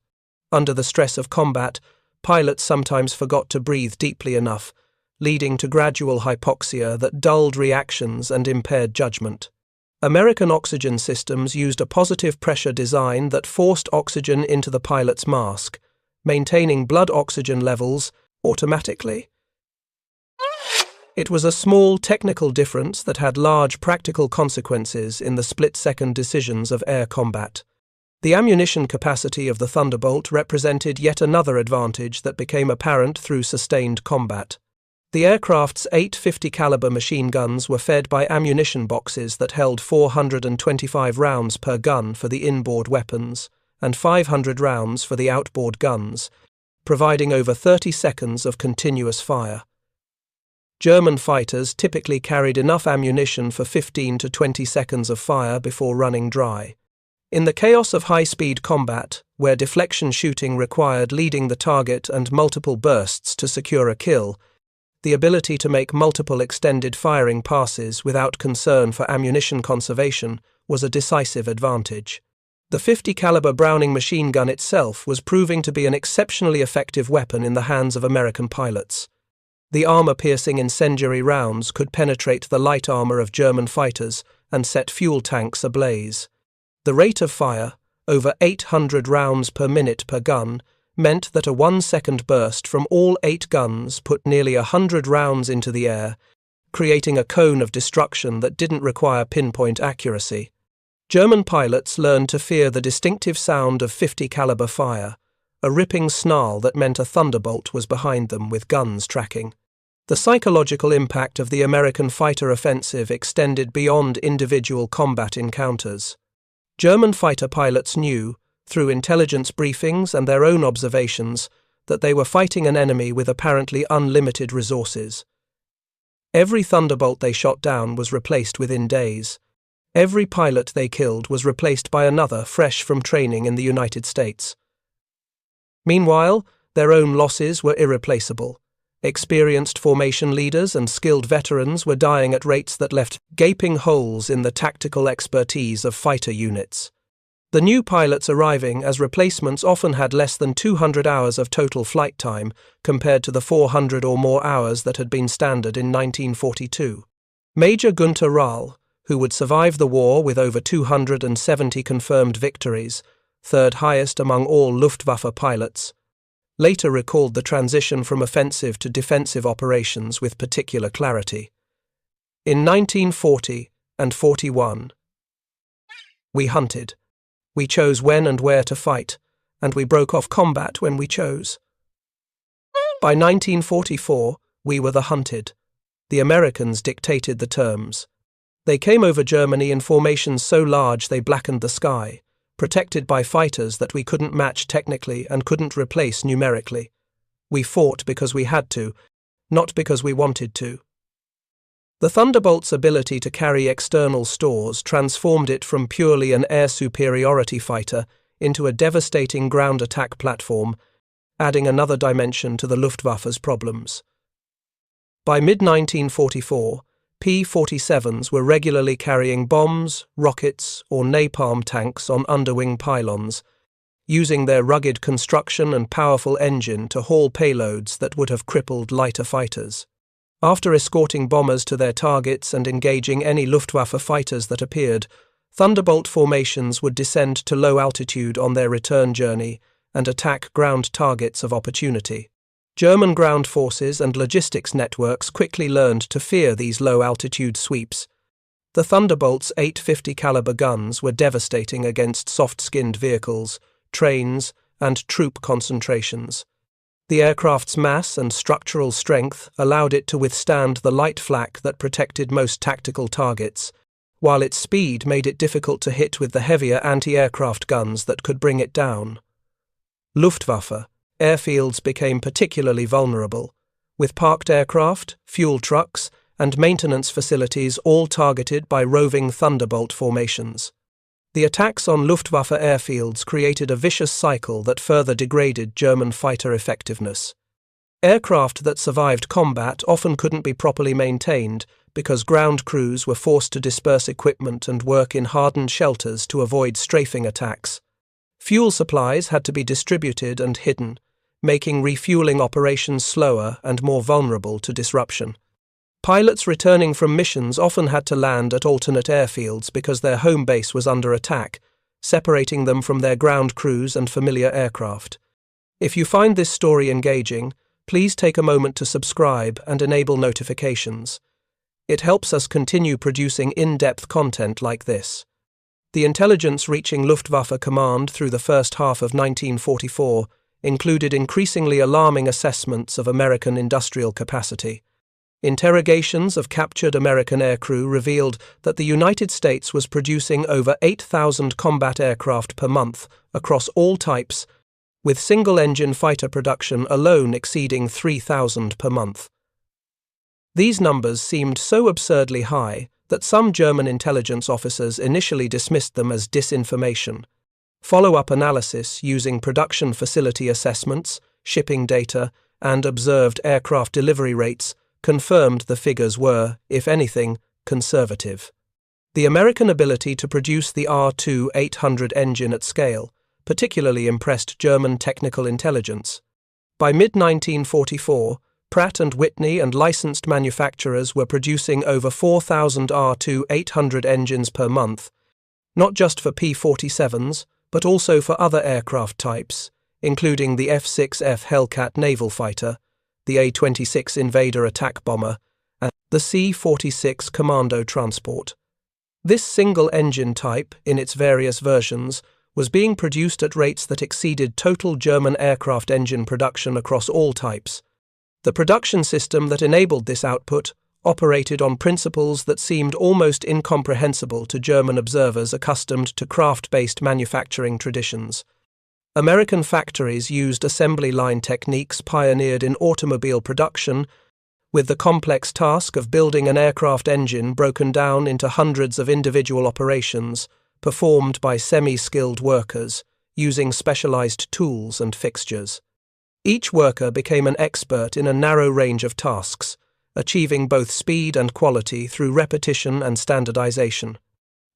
Under the stress of combat, pilots sometimes forgot to breathe deeply enough, leading to gradual hypoxia that dulled reactions and impaired judgment. American oxygen systems used a positive pressure design that forced oxygen into the pilot's mask, maintaining blood oxygen levels automatically. It was a small technical difference that had large practical consequences in the split-second decisions of air combat. The ammunition capacity of the Thunderbolt represented yet another advantage that became apparent through sustained combat. The aircraft's 850 caliber machine guns were fed by ammunition boxes that held 425 rounds per gun for the inboard weapons and 500 rounds for the outboard guns, providing over 30 seconds of continuous fire. German fighters typically carried enough ammunition for 15 to 20 seconds of fire before running dry. In the chaos of high-speed combat, where deflection shooting required leading the target and multiple bursts to secure a kill, the ability to make multiple extended firing passes without concern for ammunition conservation was a decisive advantage. The 50 caliber Browning machine gun itself was proving to be an exceptionally effective weapon in the hands of American pilots. The armor-piercing incendiary rounds could penetrate the light armor of German fighters and set fuel tanks ablaze. The rate of fire, over 800 rounds per minute per gun, meant that a 1-second burst from all 8 guns put nearly 100 rounds into the air, creating a cone of destruction that didn't require pinpoint accuracy. German pilots learned to fear the distinctive sound of 50 caliber fire, a ripping snarl that meant a thunderbolt was behind them with guns tracking. The psychological impact of the American fighter offensive extended beyond individual combat encounters. German fighter pilots knew, through intelligence briefings and their own observations, that they were fighting an enemy with apparently unlimited resources. Every thunderbolt they shot down was replaced within days. Every pilot they killed was replaced by another fresh from training in the United States. Meanwhile, their own losses were irreplaceable. Experienced formation leaders and skilled veterans were dying at rates that left gaping holes in the tactical expertise of fighter units. The new pilots arriving as replacements often had less than 200 hours of total flight time compared to the 400 or more hours that had been standard in 1942. Major Günther Rahl, who would survive the war with over 270 confirmed victories, third highest among all Luftwaffe pilots, later recalled the transition from offensive to defensive operations with particular clarity. In 1940 and 41, we hunted. We chose when and where to fight, and we broke off combat when we chose. By 1944, we were the hunted. The Americans dictated the terms. They came over Germany in formations so large they blackened the sky, protected by fighters that we couldn't match technically and couldn't replace numerically. We fought because we had to, not because we wanted to. The Thunderbolt's ability to carry external stores transformed it from purely an air superiority fighter into a devastating ground attack platform, adding another dimension to the Luftwaffe's problems. By mid-1944, P-47s were regularly carrying bombs, rockets, or napalm tanks on underwing pylons, using their rugged construction and powerful engine to haul payloads that would have crippled lighter fighters. After escorting bombers to their targets and engaging any Luftwaffe fighters that appeared, Thunderbolt formations would descend to low altitude on their return journey and attack ground targets of opportunity. German ground forces and logistics networks quickly learned to fear these low-altitude sweeps. The Thunderbolt's 850 caliber guns were devastating against soft-skinned vehicles, trains, and troop concentrations. The aircraft's mass and structural strength allowed it to withstand the light flak that protected most tactical targets, while its speed made it difficult to hit with the heavier anti-aircraft guns that could bring it down. Luftwaffe airfields became particularly vulnerable, with parked aircraft, fuel trucks, and maintenance facilities all targeted by roving Thunderbolt formations. The attacks on Luftwaffe airfields created a vicious cycle that further degraded German fighter effectiveness. Aircraft that survived combat often couldn't be properly maintained because ground crews were forced to disperse equipment and work in hardened shelters to avoid strafing attacks. Fuel supplies had to be distributed and hidden, making refueling operations slower and more vulnerable to disruption. Pilots returning from missions often had to land at alternate airfields because their home base was under attack, separating them from their ground crews and familiar aircraft. If you find this story engaging, please take a moment to subscribe and enable notifications. It helps us continue producing in-depth content like this. The intelligence reaching Luftwaffe command through the first half of 1944 included increasingly alarming assessments of American industrial capacity. Interrogations of captured American aircrew revealed that the United States was producing over 8,000 combat aircraft per month across all types, with single-engine fighter production alone exceeding 3,000 per month. These numbers seemed so absurdly high that some German intelligence officers initially dismissed them as disinformation. Follow-up analysis using production facility assessments, shipping data, and observed aircraft delivery rates confirmed the figures were, if anything, conservative. The American ability to produce the R2-800 engine at scale particularly impressed German technical intelligence. By mid-1944, Pratt & Whitney and licensed manufacturers were producing over 4,000 R2-800 engines per month, not just for P-47s, but also for other aircraft types, including the F-6F Hellcat naval fighter, the A-26 Invader attack bomber, and the C-46 Commando transport. This single engine type, in its various versions, was being produced at rates that exceeded total German aircraft engine production across all types. The production system that enabled this output operated on principles that seemed almost incomprehensible to German observers accustomed to craft-based manufacturing traditions. American factories used assembly line techniques pioneered in automobile production, with the complex task of building an aircraft engine broken down into hundreds of individual operations, performed by semi-skilled workers, using specialized tools and fixtures. Each worker became an expert in a narrow range of tasks, achieving both speed and quality through repetition and standardization.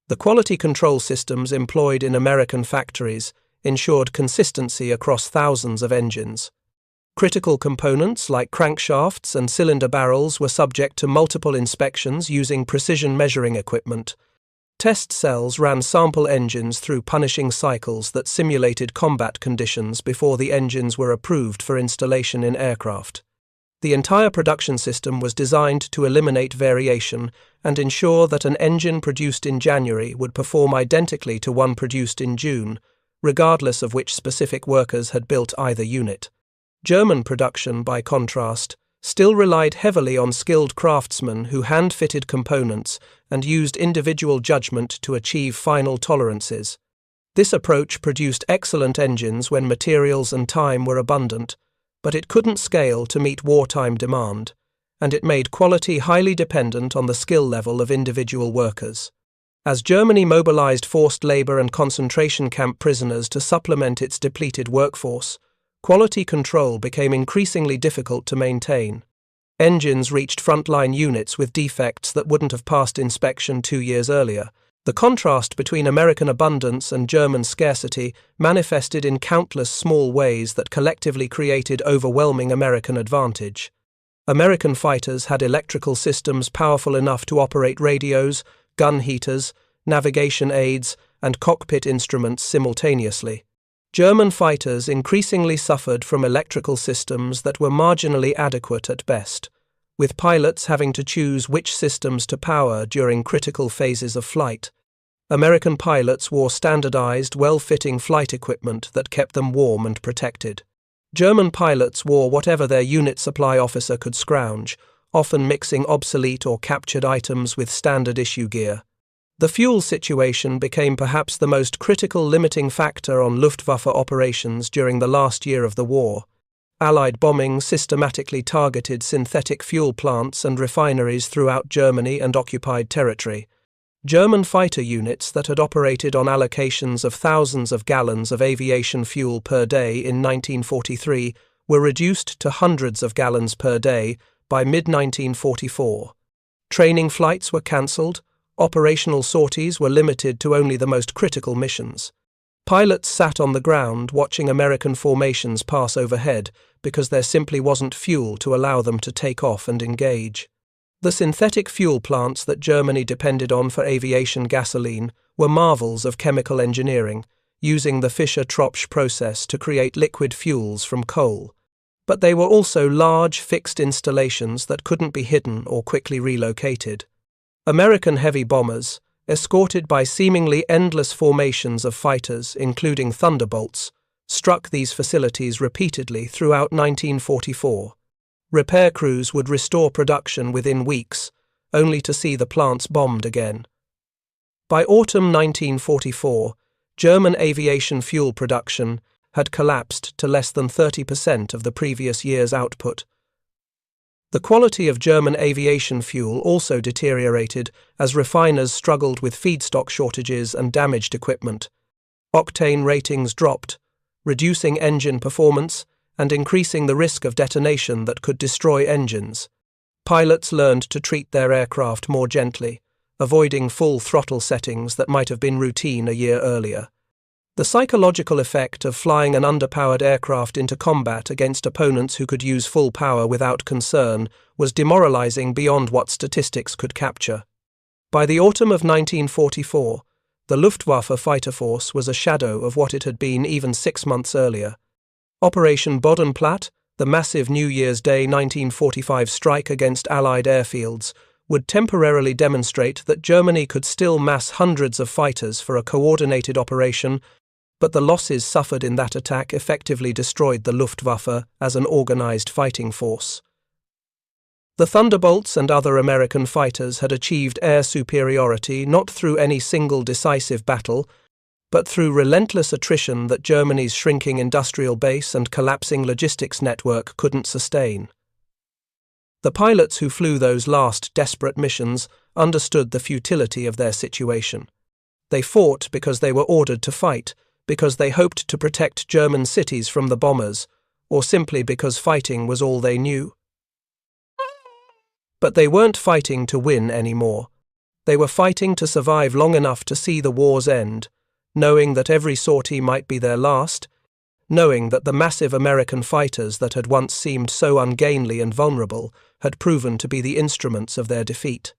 The quality control systems employed in American factories ensured consistency across thousands of engines. Critical components like crankshafts and cylinder barrels were subject to multiple inspections using precision measuring equipment. Test cells ran sample engines through punishing cycles that simulated combat conditions before the engines were approved for installation in aircraft. The entire production system was designed to eliminate variation and ensure that an engine produced in January would perform identically to one produced in June, regardless of which specific workers had built either unit. German production, by contrast, still relied heavily on skilled craftsmen who hand-fitted components and used individual judgment to achieve final tolerances. This approach produced excellent engines when materials and time were abundant, but it couldn't scale to meet wartime demand, and it made quality highly dependent on the skill level of individual workers. As Germany mobilized forced labor and concentration camp prisoners to supplement its depleted workforce, quality control became increasingly difficult to maintain. Engines reached frontline units with defects that wouldn't have passed inspection 2 years earlier. The contrast between American abundance and German scarcity manifested in countless small ways that collectively created overwhelming American advantage. American fighters had electrical systems powerful enough to operate radios, gun heaters, navigation aids, and cockpit instruments simultaneously. German fighters increasingly suffered from electrical systems that were marginally adequate at best, with pilots having to choose which systems to power during critical phases of flight. American pilots wore standardized, well-fitting flight equipment that kept them warm and protected. German pilots wore whatever their unit supply officer could scrounge, often mixing obsolete or captured items with standard-issue gear. The fuel situation became perhaps the most critical limiting factor on Luftwaffe operations during the last year of the war. Allied bombing systematically targeted synthetic fuel plants and refineries throughout Germany and occupied territory. German fighter units that had operated on allocations of thousands of gallons of aviation fuel per day in 1943 were reduced to hundreds of gallons per day by mid-1944. Training flights were cancelled, operational sorties were limited to only the most critical missions. Pilots sat on the ground watching American formations pass overhead because there simply wasn't fuel to allow them to take off and engage. The synthetic fuel plants that Germany depended on for aviation gasoline were marvels of chemical engineering, using the Fischer-Tropsch process to create liquid fuels from coal. But they were also large, fixed installations that couldn't be hidden or quickly relocated. American heavy bombers, escorted by seemingly endless formations of fighters, including Thunderbolts, struck these facilities repeatedly throughout 1944. Repair crews would restore production within weeks, only to see the plants bombed again. By autumn 1944, German aviation fuel production had collapsed to less than 30% of the previous year's output. The quality of German aviation fuel also deteriorated as refiners struggled with feedstock shortages and damaged equipment. Octane ratings dropped, reducing engine performance and increasing the risk of detonation that could destroy engines. Pilots learned to treat their aircraft more gently, avoiding full throttle settings that might have been routine a year earlier. The psychological effect of flying an underpowered aircraft into combat against opponents who could use full power without concern was demoralizing beyond what statistics could capture. By the autumn of 1944, the Luftwaffe fighter force was a shadow of what it had been even 6 months earlier. Operation Bodenplatte, the massive New Year's Day 1945 strike against Allied airfields, would temporarily demonstrate that Germany could still mass hundreds of fighters for a coordinated operation, but the losses suffered in that attack effectively destroyed the Luftwaffe as an organized fighting force. The Thunderbolts and other American fighters had achieved air superiority not through any single decisive battle, but through relentless attrition that Germany's shrinking industrial base and collapsing logistics network couldn't sustain. The pilots who flew those last desperate missions understood the futility of their situation. They fought because they were ordered to fight, because they hoped to protect German cities from the bombers, or simply because fighting was all they knew. But they weren't fighting to win anymore. They were fighting to survive long enough to see the war's end, knowing that every sortie might be their last, knowing that the massive American fighters that had once seemed so ungainly and vulnerable had proven to be the instruments of their defeat.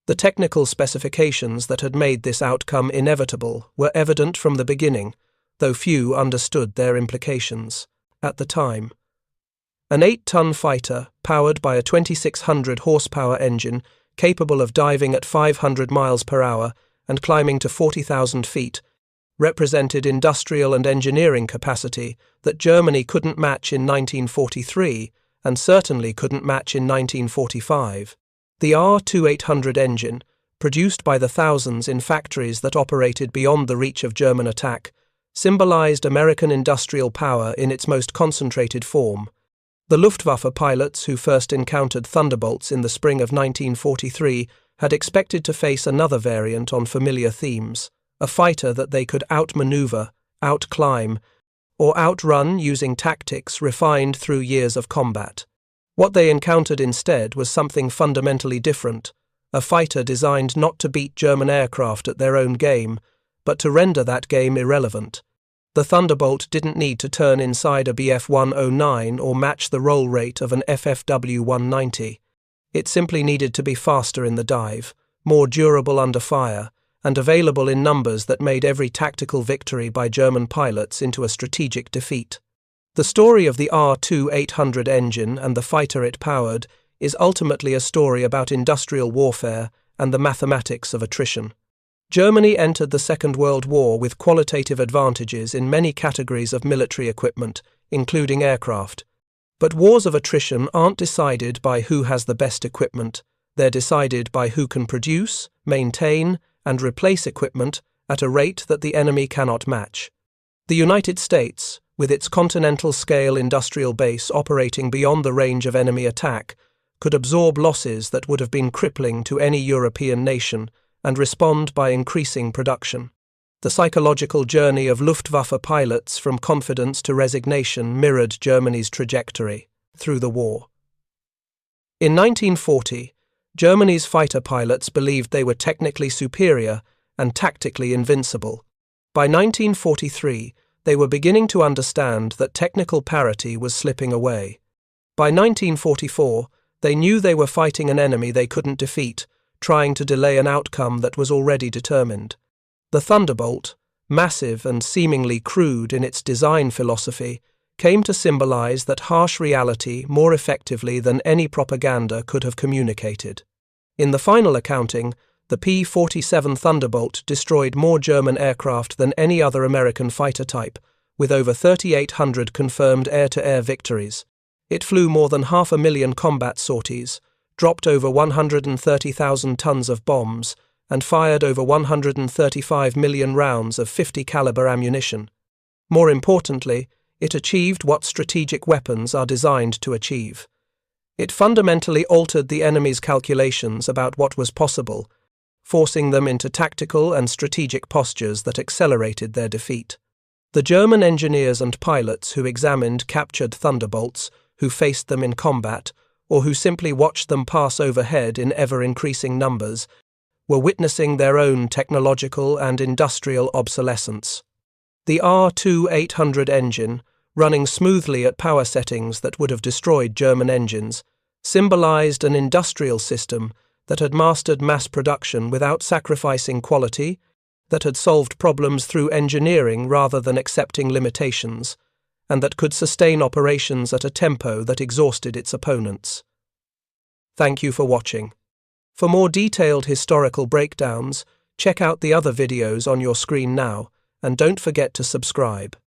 The technical specifications that had made this outcome inevitable were evident from the beginning, though few understood their implications at the time. An 8-ton fighter, powered by a 2,600 horsepower engine, capable of diving at 500 miles per hour and climbing to 40,000 feet, represented industrial and engineering capacity that Germany couldn't match in 1943 and certainly couldn't match in 1945. The R-2800 engine, produced by the thousands in factories that operated beyond the reach of German attack, symbolized American industrial power in its most concentrated form. The Luftwaffe pilots who first encountered Thunderbolts in the spring of 1943 had expected to face another variant on familiar themes, a fighter that they could outmaneuver, outclimb, or outrun using tactics refined through years of combat. What they encountered instead was something fundamentally different, a fighter designed not to beat German aircraft at their own game, but to render that game irrelevant. The Thunderbolt didn't need to turn inside a Bf-109 or match the roll rate of an FFW-190. It simply needed to be faster in the dive, more durable under fire, and available in numbers that made every tactical victory by German pilots into a strategic defeat. The story of the R-2800 engine and the fighter it powered is ultimately a story about industrial warfare and the mathematics of attrition. Germany entered the Second World War with qualitative advantages in many categories of military equipment, including aircraft. But wars of attrition aren't decided by who has the best equipment. They're decided by who can produce, maintain, and replace equipment at a rate that the enemy cannot match. The United States, with its continental-scale industrial base operating beyond the range of enemy attack, could absorb losses that would have been crippling to any European nation and respond by increasing production. The psychological journey of Luftwaffe pilots from confidence to resignation mirrored Germany's trajectory through the war. In 1940, Germany's fighter pilots believed they were technically superior and tactically invincible. By 1943, they were beginning to understand that technical parity was slipping away. By 1944, they knew they were fighting an enemy they couldn't defeat, trying to delay an outcome that was already determined. The Thunderbolt, massive and seemingly crude in its design philosophy, came to symbolize that harsh reality more effectively than any propaganda could have communicated. In the final accounting, the P-47 Thunderbolt destroyed more German aircraft than any other American fighter type, with over 3,800 confirmed air-to-air victories. It flew more than 500,000 combat sorties, dropped over 130,000 tons of bombs, and fired over 135 million rounds of 50 caliber ammunition. More importantly, it achieved what strategic weapons are designed to achieve. It fundamentally altered the enemy's calculations about what was possible, forcing them into tactical and strategic postures that accelerated their defeat. The German engineers and pilots who examined captured Thunderbolts, who faced them in combat, or who simply watched them pass overhead in ever-increasing numbers, were witnessing their own technological and industrial obsolescence. The R-2800 engine, running smoothly at power settings that would have destroyed German engines, symbolized an industrial system that had mastered mass production without sacrificing quality, that had solved problems through engineering rather than accepting limitations, and that could sustain operations at a tempo that exhausted its opponents. Thank you for watching. For more detailed historical breakdowns, check out the other videos on your screen now, and don't forget to subscribe.